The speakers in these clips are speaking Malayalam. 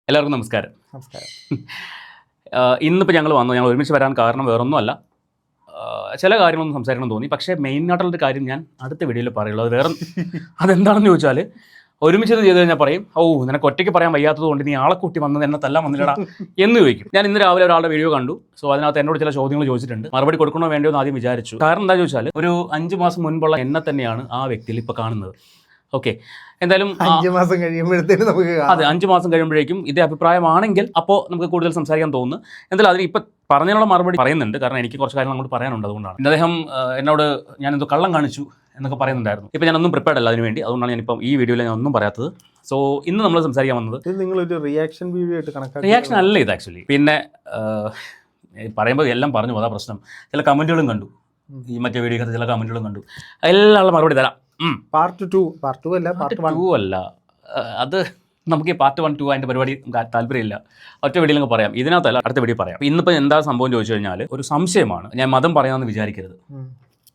എല്ലാവർക്കും നമസ്കാരം. നമസ്കാരം. ഇന്നിപ്പോൾ ഞങ്ങൾ ഒരുമിച്ച് വരാൻ കാരണം വേറൊന്നുമല്ല, ചില കാര്യങ്ങളൊന്നും സംസാരിക്കണം തോന്നി. പക്ഷേ മെയിനായിട്ടുള്ളൊരു കാര്യം ഞാൻ അടുത്ത വീഡിയോയിൽ പറയുള്ളൂ. അത് അതെന്താണെന്ന് ചോദിച്ചാൽ, ഒരുമിച്ച് ചെയ്ത് കഴിഞ്ഞാൽ പറയും, നിനക്ക് ഒറ്റയ്ക്ക് പറയാൻ വയ്യാത്തത് കൊണ്ട് നീ ആളെ കൂട്ടി വന്നത് എന്നെ തല്ലാൻ വന്നില്ലടാ എന്ന് ചോദിക്കും. ഞാൻ ഇന്ന് രാവിലെ ഒരാളുടെ വീഡിയോ കണ്ടു. സോ അതിനകത്ത് എന്നോട് ചില ചോദ്യങ്ങൾ ചോദിച്ചിട്ടുണ്ട്. മറുപടി കൊടുക്കണോ വേണ്ടയോ എന്ന് ആദ്യം വിചാരിച്ചു. കാരണം എന്താ ചോദിച്ചാൽ, ഒരു 5 മാസം മുൻപുള്ള എന്നെ തന്നെയാണ് ആ വ്യക്തിയിൽ ഇപ്പോൾ കാണുന്നത്. ഓക്കെ, എന്തായാലും 5 മാസം കഴിയുമ്പോഴത്തേനും നമുക്ക് അതെ 5 മാസം കഴിയുമ്പോഴേക്കും ഇതേ അഭിപ്രായമാണെങ്കിൽ അപ്പോൾ നമുക്ക് കൂടുതൽ സംസാരിക്കാൻ തോന്നുന്നു. എന്തായാലും അതിന് ഇപ്പം പറഞ്ഞതിനുള്ള മറുപടി പറയുന്നുണ്ട്. കാരണം എനിക്ക് കുറച്ച് കാര്യങ്ങൾ അങ്ങോട്ട് പറയാനുണ്ട്. അതുകൊണ്ടാണ് അദ്ദേഹം എന്നോട് ഞാൻ എന്തോ കള്ളം കാണിച്ചു എന്നൊക്കെ പറയുന്നുണ്ടായിരുന്നു. ഇപ്പം ഞാനൊന്നും പ്രിപ്പയർഡ് അല്ല അതിന് വേണ്ടി. അതുകൊണ്ടാണ് ഞാനിപ്പം ഈ വീഡിയോയിൽ ഞാൻ ഒന്നും പറയാത്തത്. സോ ഇന്ന് നമ്മൾ സംസാരിക്കാൻ വന്നത് നിങ്ങളൊരു റിയാക്ഷൻ വീഡിയോ ആയിട്ട് കണക്കാക്കി. റിയാക്ഷൻ അല്ല ഇത് ആക്ച്വലി. പിന്നെ പറയുമ്പോൾ എല്ലാം പറഞ്ഞു അതാ പ്രശ്നം. ചില കമൻറ്റുകളും കണ്ടു, ഈ മറ്റേ വീഡിയോക്കകത്ത് ചില കമൻറ്റുകളും കണ്ടു. എല്ലാം മറുപടി തരാം. പാർട്ട് 2 അല്ല, പാർട്ട് 1 അല്ല. അത് നമുക്ക് ഈ പാർട്ട് 1, 2 അതിൻ്റെ പരിപാടി താല്പര്യമില്ല. ഒറ്റ വീഡിയോയിലൊക്കെ പറയാം. ഇതിനകത്തല്ല, അടുത്ത വീഡിയോ പറയാം. ഇന്നിപ്പോൾ എന്താ സംഭവം ചോദിച്ചു കഴിഞ്ഞാൽ, ഒരു സംശയമാണ്. ഞാൻ മതം പറയാമെന്ന് വിചാരിക്കരുത്.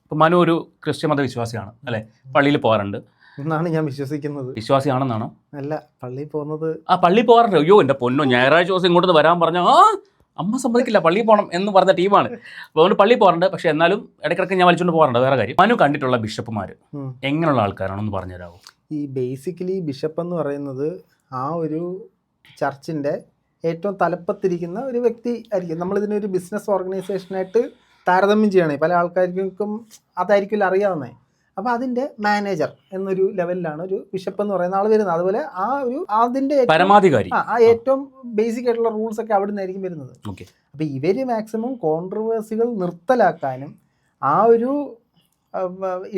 ഇപ്പം മനു ഒരു ക്രിസ്ത്യൻ മത വിശ്വാസിയാണ് അല്ലേ? പള്ളിയിൽ പോകാറുണ്ട് എന്നാണ് ഞാൻ വിശ്വസിക്കുന്നത്. വിശ്വാസിയാണെന്നാണോ? അല്ല, പള്ളിയിൽ പോകുന്നത്. പള്ളിയിൽ പോകാറുണ്ട്. അയ്യോ എൻ്റെ പൊന്നോ, ഞായറാഴ്ച ദിവസം ഇങ്ങോട്ട് വരാൻ പറഞ്ഞാൽ അമ്മ സമ്മതിക്കില്ല, പള്ളിയിൽ പോകണം എന്ന് പറഞ്ഞ ടീമാണ്. അപ്പോൾ അതുകൊണ്ട് പള്ളിയിൽ പോകാറുണ്ട്. പക്ഷേ എന്നാലും ഇടയ്ക്കിടയ്ക്ക് ഞാൻ വലിച്ചുകൊണ്ട് പോകാറുണ്ട്. വേറെ കാര്യം. മനു കണ്ടിട്ടുള്ള ബിഷപ്പുമാർ എങ്ങനെയുള്ള ആൾക്കാരാണെന്ന് പറഞ്ഞു തരാമോ? ഈ ബേസിക്കലി ബിഷപ്പ് എന്ന് പറയുന്നത് ആ ഒരു ചർച്ചിൻ്റെ ഏറ്റവും തലപ്പത്തിരിക്കുന്ന ഒരു വ്യക്തി ആയിരിക്കും. നമ്മളിതിനൊരു ബിസിനസ് ഓർഗനൈസേഷനായിട്ട് താരതമ്യം ചെയ്യണേ. പല ആൾക്കാർക്കും അതായിരിക്കില്ല അറിയാവുന്നത്. അപ്പോൾ അതിൻ്റെ മാനേജർ എന്നൊരു ലെവലിലാണ് ഒരു ബിഷപ്പ് എന്ന് പറയുന്ന ആൾ വരുന്നത്. അതുപോലെ ആ ഒരു അതിൻ്റെ പരമാധികാരി, ആ ഏറ്റവും ബേസിക് ആയിട്ടുള്ള റൂൾസ് ഒക്കെ അവിടെ നിന്നായിരിക്കും വരുന്നത്. അപ്പോൾ ഇവർ മാക്സിമം കോൺട്രവേഴ്സികൾ നിർത്തലാക്കാനും ആ ഒരു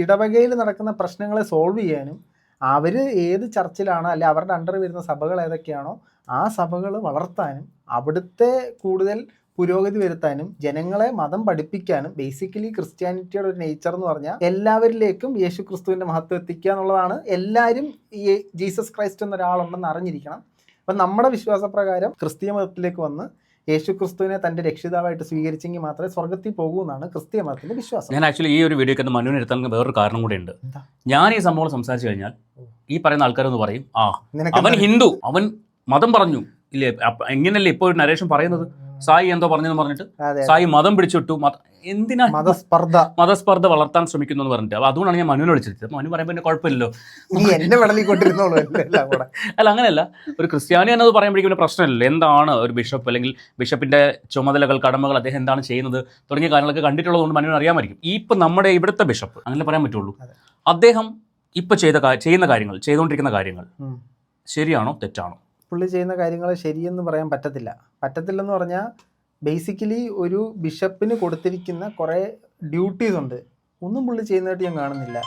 ഇടവകയിൽ നടക്കുന്ന പ്രശ്നങ്ങളെ സോൾവ് ചെയ്യാനും അവർ ഏത് ചർച്ചിലാണോ അല്ലെ അവരുടെ അണ്ടർ വരുന്ന സഭകൾ ഏതൊക്കെയാണോ ആ സഭകൾ വളർത്താനും അവിടുത്തെ കൂടുതൽ പുരോഗതി വരുത്താനും ജനങ്ങളെ മതം പഠിപ്പിക്കാനും ബേസിക്കലി ക്രിസ്ത്യാനിറ്റിയുടെ ഒരു നേച്ചർ എന്ന് പറഞ്ഞാൽ എല്ലാവരിലേക്കും യേശു ക്രിസ്തുവിൻ്റെ മഹത്വം എത്തിക്കുക എന്നുള്ളതാണ്. എല്ലാവരും ഈ ജീസസ് ക്രൈസ്റ്റ് എന്നൊരാളുണ്ടെന്ന് അറിഞ്ഞിരിക്കണം. അപ്പം നമ്മുടെ വിശ്വാസപ്രകാരം ക്രിസ്തീയ മതത്തിലേക്ക് വന്ന് യേശു ക്രിസ്തുവിനെ തൻ്റെ രക്ഷിതാവായിട്ട് സ്വീകരിച്ചെങ്കിൽ മാത്രമേ സ്വർഗത്തിൽ പോകൂ എന്നാണ് ക്രിസ്തീയ മതത്തിൻ്റെ വിശ്വാസം. ഞാൻ ആക്ച്വലി ഈ ഒരു വീഡിയോക്ക് മനുവിനെ എടുത്താൽ വേറൊരു കാരണം കൂടെ ഉണ്ട്. ഞാൻ ഈ സംഭവം സംസാരിച്ചു കഴിഞ്ഞാൽ ഈ പറയുന്ന ആൾക്കാരൊന്ന് പറയും, അവൻ ഹിന്ദു, അവൻ മതം പറഞ്ഞു ഇല്ലേ, എങ്ങനെയല്ലേ ഇപ്പോൾ ഒരു നരേഷൻ പറയുന്നത്, സായി എന്തോ പറഞ്ഞെന്ന് പറഞ്ഞിട്ട് സായി മതം പിടിച്ചിട്ടു, എന്തിനാ മതസ്പർദ്ധ വളർത്താൻ ശ്രമിക്കുന്നു എന്ന് പറഞ്ഞിട്ട്. അപ്പോൾ അതുകൊണ്ടാണ് ഞാൻ മനുവിനെ വിളിച്ചിട്ട്. മനു പറയുമ്പോൾ എന്നെ കുഴപ്പമില്ലല്ലോ, അല്ല അങ്ങനെയല്ല. ഒരു ക്രിസ്ത്യാനി എന്നത് പറയുമ്പോഴേക്കും ഒരു പ്രശ്നമില്ലല്ലോ. എന്താണ് ഒരു ബിഷപ്പ് അല്ലെങ്കിൽ ബിഷപ്പിന്റെ ചുമതലകൾ, കടമകൾ, അദ്ദേഹം എന്താണ് ചെയ്യുന്നത് തുടങ്ങിയ കാര്യങ്ങളൊക്കെ കണ്ടിട്ടുള്ളത് കൊണ്ട് മനുവിന് അറിയാമായിരിക്കും. ഈ ഇപ്പം നമ്മുടെ ഇവിടുത്തെ ബിഷപ്പ് അങ്ങനെ പറയാൻ പറ്റുള്ളൂ. അദ്ദേഹം ഇപ്പം ചെയ്യുന്ന കാര്യങ്ങൾ, ചെയ്തുകൊണ്ടിരിക്കുന്ന കാര്യങ്ങൾ ശരിയാണോ തെറ്റാണോ? പുള്ളി ചെയ്യുന്ന കാര്യങ്ങൾ ശരിയെന്ന് പറയാൻ പറ്റത്തില്ലെന്ന് പറഞ്ഞാൽ ബേസിക്കലി ഒരു ബിഷപ്പിന് കൊടുത്തിരിക്കുന്ന കുറേ ഡ്യൂട്ടീസ് ഉണ്ട്. ഒന്നും പുള്ളി ചെയ്യുന്നതായിട്ട് ഞാൻ കാണുന്നില്ല.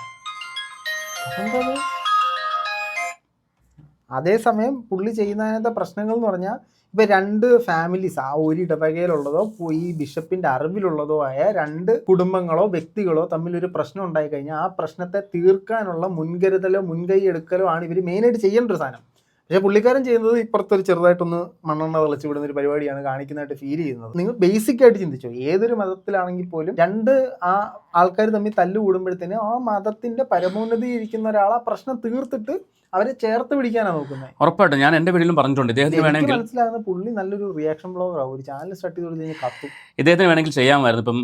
അതേസമയം പുള്ളി ചെയ്യുന്നതിനകത്തെ പ്രശ്നങ്ങൾ എന്ന് പറഞ്ഞാൽ ഇപ്പം 2 ഫാമിലീസ് ആ ഒരു ഇടവകയിലുള്ളതോ ഈ ബിഷപ്പിൻ്റെ അറിവിലുള്ളതോ ആയ 2 കുടുംബങ്ങളോ വ്യക്തികളോ തമ്മിലൊരു പ്രശ്നം ഉണ്ടായി കഴിഞ്ഞാൽ ആ പ്രശ്നത്തെ തീർക്കാനുള്ള മുൻകരുതലോ മുൻകൈ എടുക്കലോ ആണ് ഇവർ മെയിനായിട്ട് ചെയ്യേണ്ട ഒരു സാധനം. പക്ഷേ പുള്ളിക്കാരൻ ചെയ്യുന്നത് ഇപ്പുറത്തൊരു ചെറുതായിട്ടൊന്ന് മണ്ണെണ്ണ തെളിച്ച് വിടുന്ന ഒരു പരിപാടിയാണ് കാണിക്കുന്നതായിട്ട് ഫീൽ ചെയ്യുന്നത്. നിങ്ങൾ ബേസിക് ആയിട്ട് ചിന്തിച്ചോ, ഏതൊരു മതത്തിലാണെങ്കിൽ പോലും 2 ആ ആൾക്കാർ തമ്മിൽ തല്ലുകൂടുമ്പോഴത്തേന് ആ മതത്തിന്റെ പരമോന്നതി ഇരിക്കുന്ന ഒരാൾ ആ പ്രശ്നം തീർത്തിട്ട് അവരെ ചേർത്ത് പിടിക്കാനാണ് നോക്കുന്നത്. ഉറപ്പായിട്ടും ഞാൻ എൻ്റെ വീട്ടിലും പറഞ്ഞിട്ടുണ്ട്. ഇദ്ദേഹത്തിന് വേണമെങ്കിൽ മനസ്സിലാകുന്ന പുള്ളി നല്ലൊരു റിയാക്ഷൻ ബ്ലോഗറാണ്. ഒരു ചാനൽ സ്റ്റാർട്ട് ചെയ്ത് കഴിഞ്ഞാൽ കത്തും. ഇദ്ദേഹത്തിന് വേണമെങ്കിൽ ചെയ്യാമായിരുന്നു. ഇപ്പം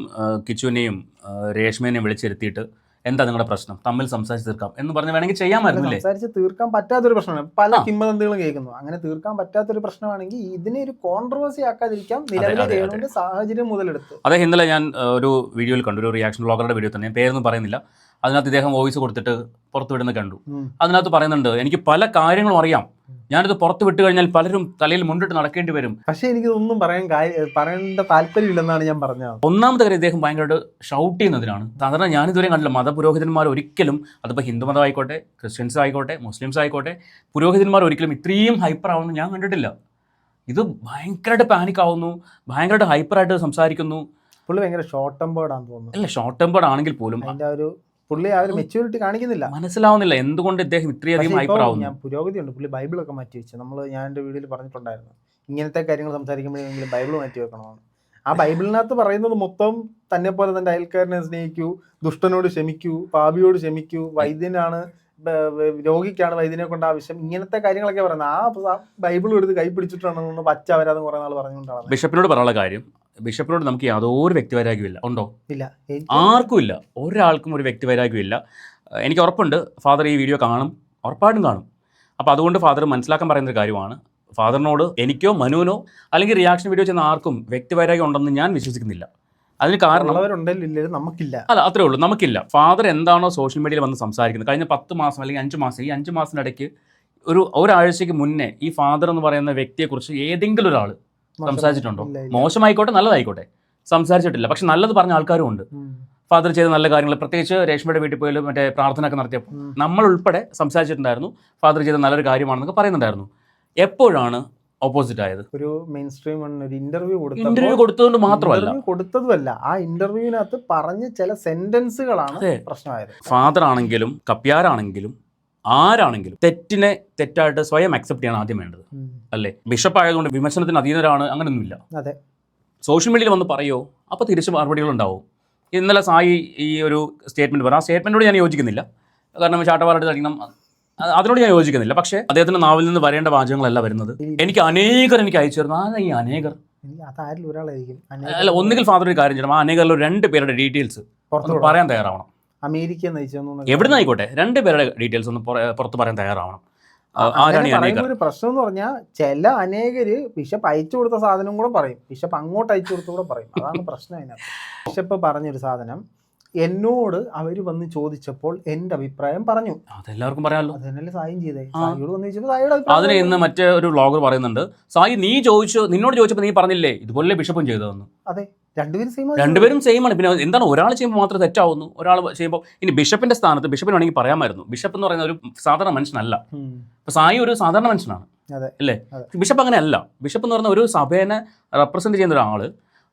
കിച്ചുവിനെയും രേഷ്മേനെയും വിളിച്ചിരുത്തിയിട്ട് എന്താ നിങ്ങളുടെ പ്രശ്നം, തമ്മിൽ സംസാരിച്ച് തീർക്കാം എന്ന് പറഞ്ഞ് വേണമെങ്കിൽ ചെയ്യാമായിരുന്നില്ലേ? സംസാരിച്ച് തീർക്കാൻ പറ്റാത്തൊരു പ്രശ്നമാണ്. പല കിംവദന്തികളും കേൾക്കുന്നു. അങ്ങനെ തീർക്കാൻ പറ്റാത്തൊരു പ്രശ്നമാണെങ്കിൽ ഇതിനെ ഒരു കോൺട്രവേഴ്സി ആക്കാതിരിക്കാം നിലവിലെ സാഹചര്യം മുതലെടുത്ത്. അദ്ദേഹം ഇന്നലെ ഞാൻ ഒരു വീഡിയോയിൽ കണ്ടു, ഒരു റിയാക്ഷൻ ബ്ലോഗറുടെ വീഡിയോ തന്നെ, പേരൊന്നും പറയുന്നില്ല. അതിനകത്ത് ഇദ്ദേഹം വോയിസ് കൊടുത്തിട്ട് പുറത്ത് വിടുന്ന കണ്ടു. അതിനകത്ത് പറയുന്നുണ്ട്, എനിക്ക് പല കാര്യങ്ങളും അറിയാം, ഞാനിത് പുറത്ത് വിട്ട് കഴിഞ്ഞാൽ പലരും തലയിൽ മുണ്ടിട്ട് നടക്കേണ്ടി വരും. പക്ഷേ എനിക്കിതൊന്നും പറയേണ്ട താല്പര്യമില്ലെന്നാണ് ഞാൻ പറഞ്ഞത്. ഒന്നാമത്തെ കാര്യം ഇദ്ദേഹം ഭയങ്കരമായിട്ട് ഷൗട്ട് ചെയ്യുന്നതിനാണ്. സാധാരണ ഞാനിതുവരെ കണ്ടില്ല മതപുരോഹിതന്മാർ ഒരിക്കലും, അതിപ്പോൾ ഹിന്ദുമതം ആയിക്കോട്ടെ, ക്രിസ്ത്യൻസ് ആയിക്കോട്ടെ, മുസ്ലിംസ് ആയിക്കോട്ടെ, പുരോഹിതന്മാർ ഒരിക്കലും ഇത്രയും ഹൈപ്പർ ആവുമെന്ന് ഞാൻ കണ്ടിട്ടില്ല. ഇത് ഭയങ്കരമായിട്ട് പാനിക് ആവുന്നു, ഭയങ്കരമായിട്ട് ഹൈപ്പറായിട്ട് സംസാരിക്കുന്നു. പുള്ളി ഭയങ്കര ഷോർട്ട് ടെമ്പേർഡാണെന്ന് തോന്നുന്നു. അല്ല, ഷോർട്ട് ടെമ്പേർഡ് ആണെങ്കിൽ പോലും അതിൻ്റെ ഒരു പുള്ളി ആ ഒരു മെച്യൂരിറ്റി കാണിക്കുന്നില്ല. മനസ്സിലാവുന്നില്ല എന്തുകൊണ്ട് ഇദ്ദേഹം ഇത്രയധികം ഹൈപ്പർ ആവുന്നു. ഞാൻ പുരോഗതിയുണ്ട്. പുള്ളി ബൈബിളൊക്കെ മാറ്റി വെച്ചു. ഞാൻ എൻ്റെ വീഡിയോയിൽ പറഞ്ഞിട്ടുണ്ടായിരുന്നു, ഇങ്ങനത്തെ കാര്യങ്ങൾ സംസാരിക്കുമ്പോഴെങ്കിലും ബൈബിൾ മാറ്റി വെക്കണമെന്ന്. ആ ബൈബിളിനകത്ത് പറയുന്നത് മൊത്തം തന്നെ പോലെ തൻ്റെ അയൽക്കാരനെ സ്നേഹിക്കൂ, ദുഷ്ടനോട് ക്ഷമിക്കൂ, പാപിയോട് ക്ഷമിക്കൂ, വൈദ്യനാണ് രോഗിക്കാണ് വൈദ്യനെ കൊണ്ട് ആവശ്യം, ഇങ്ങനത്തെ കാര്യങ്ങളൊക്കെ പറയുന്നത്. ആ ബൈബിൾ എടുത്ത് കൈ പിടിച്ചിട്ടാണ് പച്ച വരാതെ കുറെ നാൾ പറഞ്ഞുകൊണ്ടാണ്. ബിഷപ്പിനോട് പറയാനുള്ള കാര്യം, ബിഷപ്പിനോട് നമുക്ക് യാതൊരു വ്യക്തിവൈരാഗ്യമില്ല. ഉണ്ടോ? ഇല്ല, ആർക്കും ഇല്ല, ഒരാൾക്കും ഒരു വ്യക്തിവൈരാഗ്യമില്ല. എനിക്ക് ഉറപ്പുണ്ട് ഫാദർ ഈ വീഡിയോ കാണും, ഉറപ്പായിട്ടും കാണും. അപ്പോൾ അതുകൊണ്ട് ഫാദർ മനസ്സിലാക്കാൻ പറയുന്നൊരു കാര്യമാണ്, ഫാദറിനോട് എനിക്കോ മനുവിനോ അല്ലെങ്കിൽ റിയാക്ഷൻ വീഡിയോ ചെയ്യുന്ന ആർക്കും വ്യക്തിവൈരാഗ്യം ഉണ്ടെന്ന് ഞാൻ വിശ്വസിക്കുന്നില്ല. അതിന് കാരണം നമുക്കില്ല. അല്ല, അത്രേ ഉള്ളൂ, നമുക്കില്ല. ഫാദർ എന്താണോ സോഷ്യൽ മീഡിയയിൽ വന്ന് സംസാരിക്കുന്നത് കഴിഞ്ഞ 10 മാസം അല്ലെങ്കിൽ 5 മാസം, ഈ 5 മാസത്തിനിടയ്ക്ക് ഒരാഴ്ചയ്ക്ക് മുന്നേ ഈ ഫാദർ എന്ന് പറയുന്ന വ്യക്തിയെക്കുറിച്ച് ഏതെങ്കിലും ഒരാൾ സംസാരിച്ചിട്ടുണ്ടോ? മോശമായിക്കോട്ടെ നല്ലതായിക്കോട്ടെ, സംസാരിച്ചിട്ടില്ല. പക്ഷെ നല്ലത് പറഞ്ഞ ആൾക്കാരും ഉണ്ട്. ഫാദർ ചെയ്ത നല്ല കാര്യങ്ങൾ, പ്രത്യേകിച്ച് രേഷ്മയുടെ വീട്ടിൽ പോയി മറ്റേ പ്രാർത്ഥന ഒക്കെ നടത്തിയപ്പോൾ നമ്മൾ ഉൾപ്പെടെ സംസാരിച്ചിട്ടുണ്ടായിരുന്നു, ഫാദർ ചെയ്ത നല്ലൊരു കാര്യമാണെന്നൊക്കെ പറയുന്നുണ്ടായിരുന്നു. എപ്പോഴാണ് ഓപ്പോസിറ്റ് ആയത്? ഒരു മെയിൻ സ്ട്രീം ഒരു ഇന്റർവ്യൂ കൊടുത്തതുകൊണ്ട് മാത്രമല്ല, കൊടുത്തതുമല്ല, ആ ഇന്റർവ്യൂവിനകത്ത് പറഞ്ഞ ചില സെന്റൻസുകളാണ് പ്രശ്നമായത്. ഫാദർ ആണെങ്കിലും കപ്യാരാണെങ്കിലും ആരാണെങ്കിലും തെറ്റിനെ തെറ്റായിട്ട് സ്വയം അക്സെപ്റ്റ് ചെയ്യാൻ ആദ്യം വേണ്ടത്, അല്ലേ? ബിഷപ്പ് ആയതുകൊണ്ട് വിമർശനത്തിന് അധീനരാണ് അങ്ങനെയൊന്നുമില്ല. അതെ, സോഷ്യൽ മീഡിയയിൽ വന്ന് പറയോ, അപ്പോൾ തിരിച്ച് മറുപടികളുണ്ടാവും. ഇന്നലെ സായി ഈ ഒരു സ്റ്റേറ്റ്മെന്റ് പറഞ്ഞു, ആ സ്റ്റേറ്റ്മെന്റിനോട് ഞാൻ യോജിക്കുന്നില്ല. കാരണം ചാട്ടവാറായിട്ട് കളിക്കണം, അതിനോട് ഞാൻ യോജിക്കുന്നില്ല. പക്ഷേ അദ്ദേഹത്തിന്റെ നാവിൽ നിന്ന് വരേണ്ട വാചകങ്ങളല്ല വരുന്നത്. എനിക്ക് അയച്ചു തരുന്നു. ഈ അനേകർ അല്ല, ഒന്നുകിൽ ഫാദർ ഒരു കാര്യം ചെയ്യണം, ആ അനേകരിൽ 2 പേരുടെ ഡീറ്റെയിൽസ് പറയാൻ തയ്യാറാവണം. അമേരിക്ക എവിടുന്ന് ആയിക്കോട്ടെ, 2 പേരുടെ ഡീറ്റെയിൽസ് ഒന്ന് പുറത്ത് പറയാൻ തയ്യാറാവണം. ആരാണ് ഈ അനേകർ? ഒരു പ്രശ്നം എന്ന് പറഞ്ഞാൽ ചില അനേകര് ബിഷപ്പ് അയച്ചു കൊടുത്ത സാധനം കൂടെ പറയും, ബിഷപ്പ് അങ്ങോട്ട് അയച്ചു കൊടുത്ത കൂടെ പറയും. അതാണ് പ്രശ്നം അതിനകത്ത്. ബിഷപ്പ് പറഞ്ഞൊരു സാധനം എന്നോട് അവർ വന്ന് ചോദിച്ചപ്പോൾ എന്റെ അഭിപ്രായം പറഞ്ഞു. അതെല്ലാവർക്കും പറയാമല്ലോ. അതന്നെ സായും ചെയ്തേ. സായിയോട് വന്ന് ചോദിച്ചപ്പോൾ സായിയുടെ അഭിപ്രായം. അതിന് ഇന്ന് മറ്റേ ഒരു വ്ളോഗർ പറയുന്നുണ്ട്, സായി നിന്നോട് ചോദിച്ചപ്പോൾ നീ പറഞ്ഞില്ലേ ഇതുപോലെ ബിഷപ്പും ചെയ്തതെന്ന്. അതെ, രണ്ടുപേരും സെയിം ആണ്. പിന്നെ എന്താണ് ഒരാൾ ചെയ്യുമ്പോൾ മാത്രം തെറ്റാവുന്നു, ഒരാൾ ചെയ്യുമ്പോൾ? ഇനി ബിഷപ്പിന്റെ സ്ഥാനത്ത് ബിഷപ്പിന് വേണമെങ്കിൽ പറയാമായിരുന്നു, ബിഷപ്പ് എന്ന് പറയുന്ന ഒരു സാധാരണ മനുഷ്യനല്ല. ഇപ്പൊ സായി ഒരു സാധാരണ മനുഷ്യനാണ്, അല്ലേ? ബിഷപ്പ് അങ്ങനെ അല്ല. ബിഷപ്പ് എന്ന് പറയുന്ന ഒരു സഭേനെ റെപ്രസെന്റ് ചെയ്യുന്ന ഒരാള്,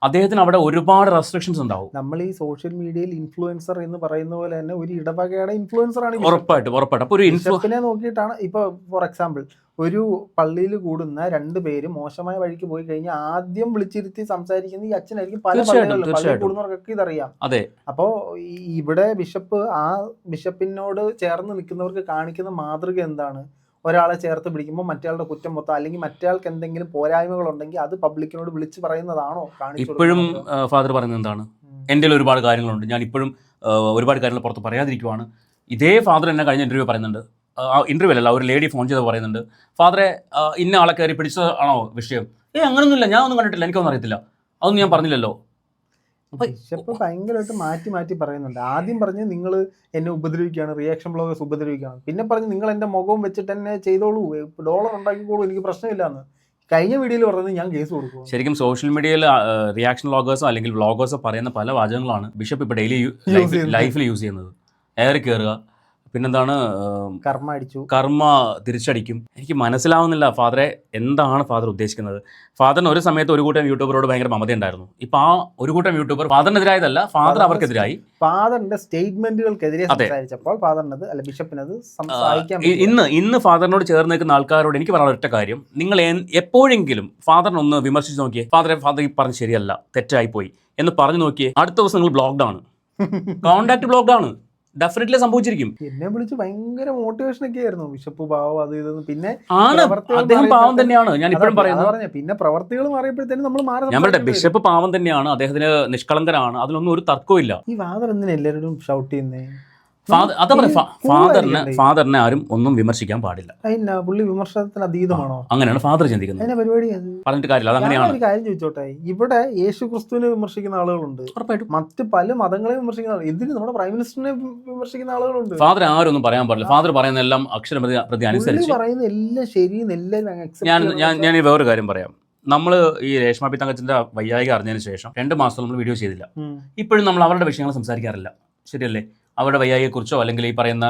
അദ്ദേഹത്തിന് അവിടെ ഒരുപാട് റെസ്ട്രിക്ഷൻസ് ഉണ്ടാവും. നമ്മൾ ഈ സോഷ്യൽ മീഡിയയിൽ ഇൻഫ്ലുവൻസർ എന്ന് പറയുന്ന പോലെ തന്നെ ഒരു ഇടവകയുടെ ഇൻഫ്ലുവൻസർ ആണ്. ഉറപ്പായിട്ടും. അപ്പോൾ ഒരു ബിഷപ്പിനെ നോക്കിയിട്ടാണ്. ഇപ്പൊ ഫോർ എക്സാമ്പിൾ, ഒരു പള്ളിയിൽ കൂടുന്ന 2 പേര് മോശമായ വഴിക്ക് പോയി കഴിഞ്ഞാൽ ആദ്യം വിളിച്ചിരുത്തി സംസാരിക്കുന്ന ഈ അച്ഛനായിരിക്കും. പല പള്ളികളിലും കൂടുന്നവർക്കൊക്കെ ഇതറിയാം. അതെ. അപ്പോ ഇവിടെ ബിഷപ്പ് ആ ബിഷപ്പിനോട് ചേർന്ന് നിൽക്കുന്നവർക്ക് കാണിക്കുന്ന മാതൃക എന്താണ്? ഒരാളെ ചേർത്ത് പിടിക്കുമ്പോൾ മറ്റയാളുടെ കുറ്റം മൊത്തം, അല്ലെങ്കിൽ മറ്റയാൾക്ക് എന്തെങ്കിലും പോരായ്മകളുണ്ടെങ്കിൽ അത് പബ്ലിക്കിനോട് വിളിച്ച് പറയുന്നതാണോ? ഇപ്പോഴും ഫാദർ പറയുന്നത് എന്താണ്? എൻ്റെ ഒരുപാട് കാര്യങ്ങളുണ്ട്, ഞാൻ ഇപ്പോഴും ഒരുപാട് കാര്യങ്ങൾ പുറത്ത് പറയാതിരിക്കുവാണ്. ഇതേ ഫാദർ എന്നെ കഴിഞ്ഞ ഇന്റർവ്യൂ പറയുന്നുണ്ട്, ഇന്റർവ്യൂ അല്ല, ഒരു ലേഡി ഫോൺ ചെയ്ത് പറയുന്നുണ്ട്, ഫാദറെ ഇന്ന ആളെ കയറി പിടിച്ചതാണോ വിഷയം? അങ്ങനൊന്നുമില്ല, ഞാൻ ഒന്നും കണ്ടിട്ടില്ല, എനിക്കൊന്നും അറിയത്തില്ല, അതൊന്നും ഞാൻ പറഞ്ഞില്ലല്ലോ. ബിഷപ്പ് ഭയങ്കരമായിട്ട് മാറ്റി പറയുന്നുണ്ട്. ആദ്യം പറഞ്ഞ് നിങ്ങൾ എന്നെ ഉപദ്രവിക്കുകയാണ്, റിയാക്ഷൻ ബ്ലോഗേഴ്സ് ഉപദ്രവിക്കുകയാണ്. പിന്നെ പറഞ്ഞ് നിങ്ങൾ എൻ്റെ മുഖവും വെച്ചിട്ട് എന്നെ ചെയ്തോളൂ, ഡോളർ ഉണ്ടാക്കിക്കോളൂ, എനിക്ക് പ്രശ്നമില്ലാന്ന്. കഴിഞ്ഞ വീഡിയോയിൽ പറഞ്ഞത് ഞാൻ കേസ് കൊടുക്കും. ശരിക്കും സോഷ്യൽ മീഡിയയിൽ റിയാക്ഷൻ വ്ളോഗേഴ്സോ അല്ലെങ്കിൽ വ്ളോഗേഴ്സോ പറയുന്ന പല വാചകങ്ങളാണ് ബിഷപ്പ് ഇപ്പോൾ ഡെയിലി ലൈഫിൽ യൂസ് ചെയ്യുന്നത്. ഏറി കയറുക, പിന്നെന്താണ് കർമ്മ തിരിച്ചടിക്കും. എനിക്ക് മനസ്സിലാവുന്നില്ല ഫാദറെ, എന്താണ് ഫാദർ ഉദ്ദേശിക്കുന്നത്? ഫാദറിന് ഒരു സമയത്ത് ഒരു കൂട്ടം യൂട്യൂബറോട് ഭയങ്കര മമത ഉണ്ടായിരുന്നു. ഇപ്പൊ ആ ഒരു കൂട്ടം യൂട്യൂബർ ഫാദറിനെതിരായതല്ല, ഫാദർ അവർക്കെതിരായി. ഫാദറിന്റെ സ്റ്റേറ്റ്മെന്റുകൾക്കെതിരെ സംസാരിച്ചപ്പോൾ ഫാദറിനത് അല്ല ബിഷപ്പിനത് സംസാരിക്കാൻ. ഇന്ന് ഫാദറിനോട് ചേർന്ന് നിൽക്കുന്ന ആൾക്കാരോട് എനിക്ക് പറയാനുള്ള ഒറ്റ കാര്യം, നിങ്ങൾ എപ്പോഴെങ്കിലും ഫാദറിനൊന്ന് വിമർശിച്ച് നോക്കിയേ, ഫാദർ ഈ പറഞ്ഞ് ശരിയല്ല, തെറ്റായിപ്പോയി എന്ന് പറഞ്ഞു നോക്കിയേ, അടുത്ത ദിവസം നിങ്ങൾ ബ്ലോക്ക്ഡ് ആണ്, കോണ്ടാക്ട് ബ്ലോക്ക്ഡ് ആണ്. ഡെഫിനറ്റ്ലി സംഭവിച്ചിരിക്കും. എന്നെ വിളിച്ച് ഭയങ്കര മോട്ടിവേഷൻ ഒക്കെ ആയിരുന്നു, ബിഷപ്പ് പാവം അത് ഇതെന്ന്. പിന്നെ അദ്ദേഹം പാവം തന്നെയാണ്, ഞാൻ ഇപ്പോഴും പറയുന്നത്. പിന്നെ പ്രവർത്തികൾ മാറിയപ്പോഴത്തേനും നമ്മൾ മാറി. ഞാൻ പറയട്ടെ, ബിഷപ്പ് പാവം തന്നെയാണ്, അദ്ദേഹത്തിന് നിഷ്കളങ്കനാണ്, അതിലൊന്നും ഒരു തർക്കവും ഇല്ല. ഈ ഫാദർ എന്തിനാ എല്ലാവരും ഷൗട്ട് ചെയ്യുന്നേ? ഫാദറിനെ ആരും ഒന്നും വിമർശിക്കാൻ പാടില്ല. പുള്ളി വിമർശനത്തിന് അതീതമാണോ? അങ്ങനെയാണ് ഫാദർ ചിന്തിക്കുന്നത്. പരിപാടി പറഞ്ഞിട്ട് കാര്യമില്ല, അതങ്ങനെയാണ്. ഒരു കാര്യം ചോദിച്ചോട്ടെ, ഇവിടെ യേശു ക്രിസ്തുവിനെ വിമർശിക്കുന്ന ആളുകളുണ്ട്, മറ്റ് പല മതങ്ങളെ വിമർശിക്കുന്ന ആളുകൾ, എന്തിന് നമ്മുടെ പ്രൈം മിനിസ്റ്ററിനെ വിമർശിക്കുന്ന ആളുകളുണ്ട്. ഫാദർ ആരൊന്നും പറയാൻ പാടില്ല. ഫാദർ പറയുന്ന എല്ലാം അക്ഷരം പ്രതി അനുസരിച്ച് പറയുന്ന എല്ലാം ശരിയെന്ന് എല്ലാം. ഞാൻ വേറൊരു കാര്യം പറയാം. നമ്മൾ ഈ രേഷ്മ പി തങ്കച്ചന്റെ വയ്യായിക അറിഞ്ഞതിന് ശേഷം 2 മാസം നമ്മൾ വീഡിയോ ചെയ്തില്ല. ഇപ്പോഴും നമ്മൾ അവരുടെ വിഷയങ്ങൾ സംസാരിക്കാറില്ല, ശരിയല്ലേ? അവരുടെ വയ്യായിയെക്കുറിച്ചോ അല്ലെങ്കിൽ ഈ പറയുന്ന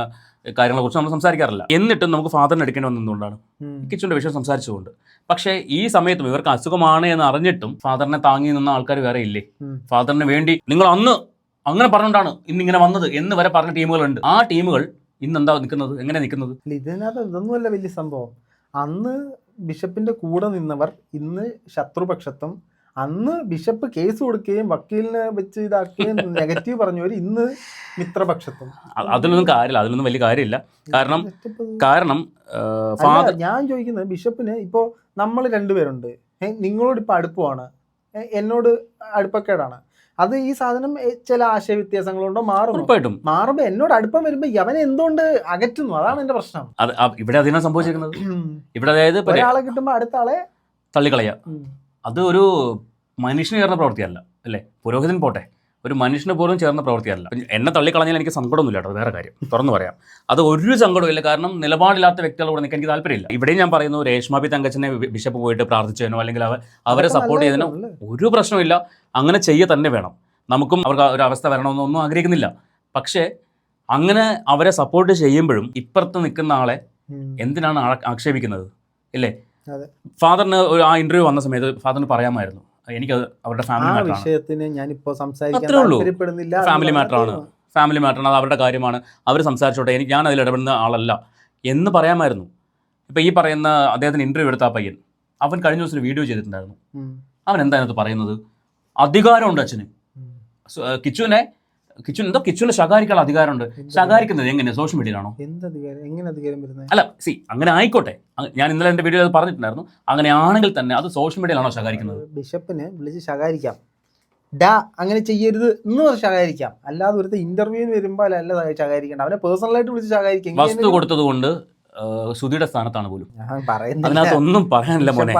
കാര്യങ്ങളെക്കുറിച്ചോ നമ്മൾ സംസാരിക്കാറില്ല. എന്നിട്ടും നമുക്ക് ഫാദറിന് എടുക്കേണ്ടി വന്നതുകൊണ്ടാണ് കിച്ചുവിന്റെ വിഷയം സംസാരിച്ചുകൊണ്ട്. പക്ഷേ ഈ സമയത്തും ഇവർക്ക് അസുഖമാണ് എന്ന് അറിഞ്ഞിട്ടും ഫാദറിനെ താങ്ങി നിന്ന ആൾക്കാർ വേറെ ഇല്ലേ? ഫാദറിന് വേണ്ടി നിങ്ങൾ അന്ന് അങ്ങനെ പറഞ്ഞുകൊണ്ടാണ് ഇന്നിങ്ങനെ വന്നത് എന്ന് വരെ പറഞ്ഞ ടീമുകളുണ്ട്. ആ ടീമുകൾ ഇന്ന് എന്താ നിൽക്കുന്നത്? എങ്ങനെ നിൽക്കുന്നത്? ഇതിനകത്ത് ഇതൊന്നുമല്ല വലിയ സംഭവം. അന്ന് ബിഷപ്പിന്റെ കൂടെ നിന്നവർ ഇന്ന് ശത്രുപക്ഷത്തും അന്ന് ബിഷപ്പ് കേസ് കൊടുക്കുകയും വക്കീലിനെ വെച്ച് ഇതാക്കുകയും നെഗറ്റീവ് പറഞ്ഞവർ ഇന്ന് മിത്രപക്ഷത്തും. അതിലൊന്നും കാര്യമില്ല, അതിലൊന്നും വലിയ കാര്യമില്ല. കാരണം അല്ല, ഞാൻ ചോദിക്കുന്നത് ബിഷപ്പിന് ഇപ്പോൾ നമ്മൾ രണ്ടുപേരുണ്ട്, നിങ്ങളോട് ഇപ്പം അടുപ്പമാണ്, എന്നോട് അടുപ്പക്കേടാണ്, അത് ഈ സാധനം ചില ആശയ വ്യത്യാസങ്ങളുണ്ടോ മാറുമ്പോൾ എന്നോട് അടുപ്പം വരുമ്പോ അവനെ എന്തുകൊണ്ട് അകറ്റുന്നു? അതാണ് എന്റെ പ്രശ്നം. ഇവിടെ അതിനാണ് സംഭവിച്ചിരിക്കുന്നത്. ഇവിടെ അതായത് ഒരാളെ കിട്ടുമ്പോ അടുത്ത ആളെ തള്ളിക്കളയാ. അത് ഒരു മനുഷ്യന് ചേർന്ന പ്രവൃത്തിയല്ല അല്ലേ? പുരോഹിതൻ പോട്ടെ, ഒരു മനുഷ്യന് പോലും ചേർന്ന പ്രവൃത്തിയല്ല. എന്നെ തള്ളിക്കളഞ്ഞാൽ എനിക്ക് സങ്കടമൊന്നുമില്ല കേട്ടോ, വേറെ കാര്യം തുറന്നു പറയാം. അത് ഒരു സങ്കടമില്ല, കാരണം നിലപാടില്ലാത്ത വ്യക്തികളോട് നിൽക്കാൻ എനിക്ക് താല്പര്യമില്ല. ഇവിടെയും ഞാൻ പറയുന്നു, രേഷ്മ പി തങ്കച്ചനെ ബിഷപ്പ് പോയിട്ട് പ്രാർത്ഥിച്ചതിനോ അല്ലെങ്കിൽ അവരെ സപ്പോർട്ട് ചെയ്തതിനോ ഒരു പ്രശ്നമില്ല. അങ്ങനെ ചെയ്യുക തന്നെ വേണം. നമുക്കും അവർക്ക് ഒരു അവസ്ഥ വരണമെന്നൊന്നും ആഗ്രഹിക്കുന്നില്ല. പക്ഷേ അങ്ങനെ അവരെ സപ്പോർട്ട് ചെയ്യുമ്പോഴും ഇപ്പുറത്ത് നിൽക്കുന്ന ആളെ എന്തിനാണ് ആക്ഷേപിക്കുന്നത് ഇല്ലേ? ഫാദറിന് ആ ഇന്റർവ്യൂ വന്ന സമയത്ത് ഫാദറിന് പറയാമായിരുന്നു, എനിക്ക് അവരുടെ ഫാമിലി മാറ്ററാണ്, അത് അവരുടെ കാര്യമാണ്, അവർ സംസാരിച്ചോട്ടെ, ഞാൻ അതിൽ ഇടപെടുന്ന ആളല്ല എന്ന് പറയാമായിരുന്നു. ഇപ്പം ഈ പറയുന്ന അദ്ദേഹത്തിന് ഇന്റർവ്യൂ എടുത്ത ആ പയ്യൻ, അവൻ കഴിഞ്ഞ ദിവസം ഒരു വീഡിയോ ചെയ്തിട്ടുണ്ടായിരുന്നു. അവൻ എന്താ അതിനകത്ത് പറയുന്നത്? അധികാരമുണ്ട് അച്ഛന്, കിച്ചുവിനെ ശകാരിക്കാനുള്ള അധികാരമുണ്ട്. ശകാരിക്കുന്നത് എങ്ങനെ? സോഷ്യൽ മീഡിയയിലാണോ? അല്ല, അങ്ങനെ ആയിക്കോട്ടെ, ഞാൻ ഇന്നലെ എൻ്റെ വീഡിയോ പറഞ്ഞിട്ടുണ്ടായിരുന്നു. അങ്ങനെയാണെങ്കിൽ തന്നെ അത് സോഷ്യൽ മീഡിയയിലാണോ ശകാരിക്കുന്നത്? ബിഷപ്പിനെ വിളിച്ച് ശകാരിക്കാം, അങ്ങനെ ചെയ്യരുത് എന്ന് ശകാരിക്കാം, അല്ലാതെ ഒരു ഇന്റർവ്യൂവിന് വരുമ്പോൾ അല്ല ശകാരിക്കേണ്ട. അവനെ പേഴ്സണലായിട്ട് വിളിച്ച് ശകാരിക്കാം. വസ്തു കൊടുത്തത് കൊണ്ട് സുധിയുടെ സ്ഥാനത്താണ് പോലും, അതിനകത്തൊന്നും പറയാനില്ല മോനെ.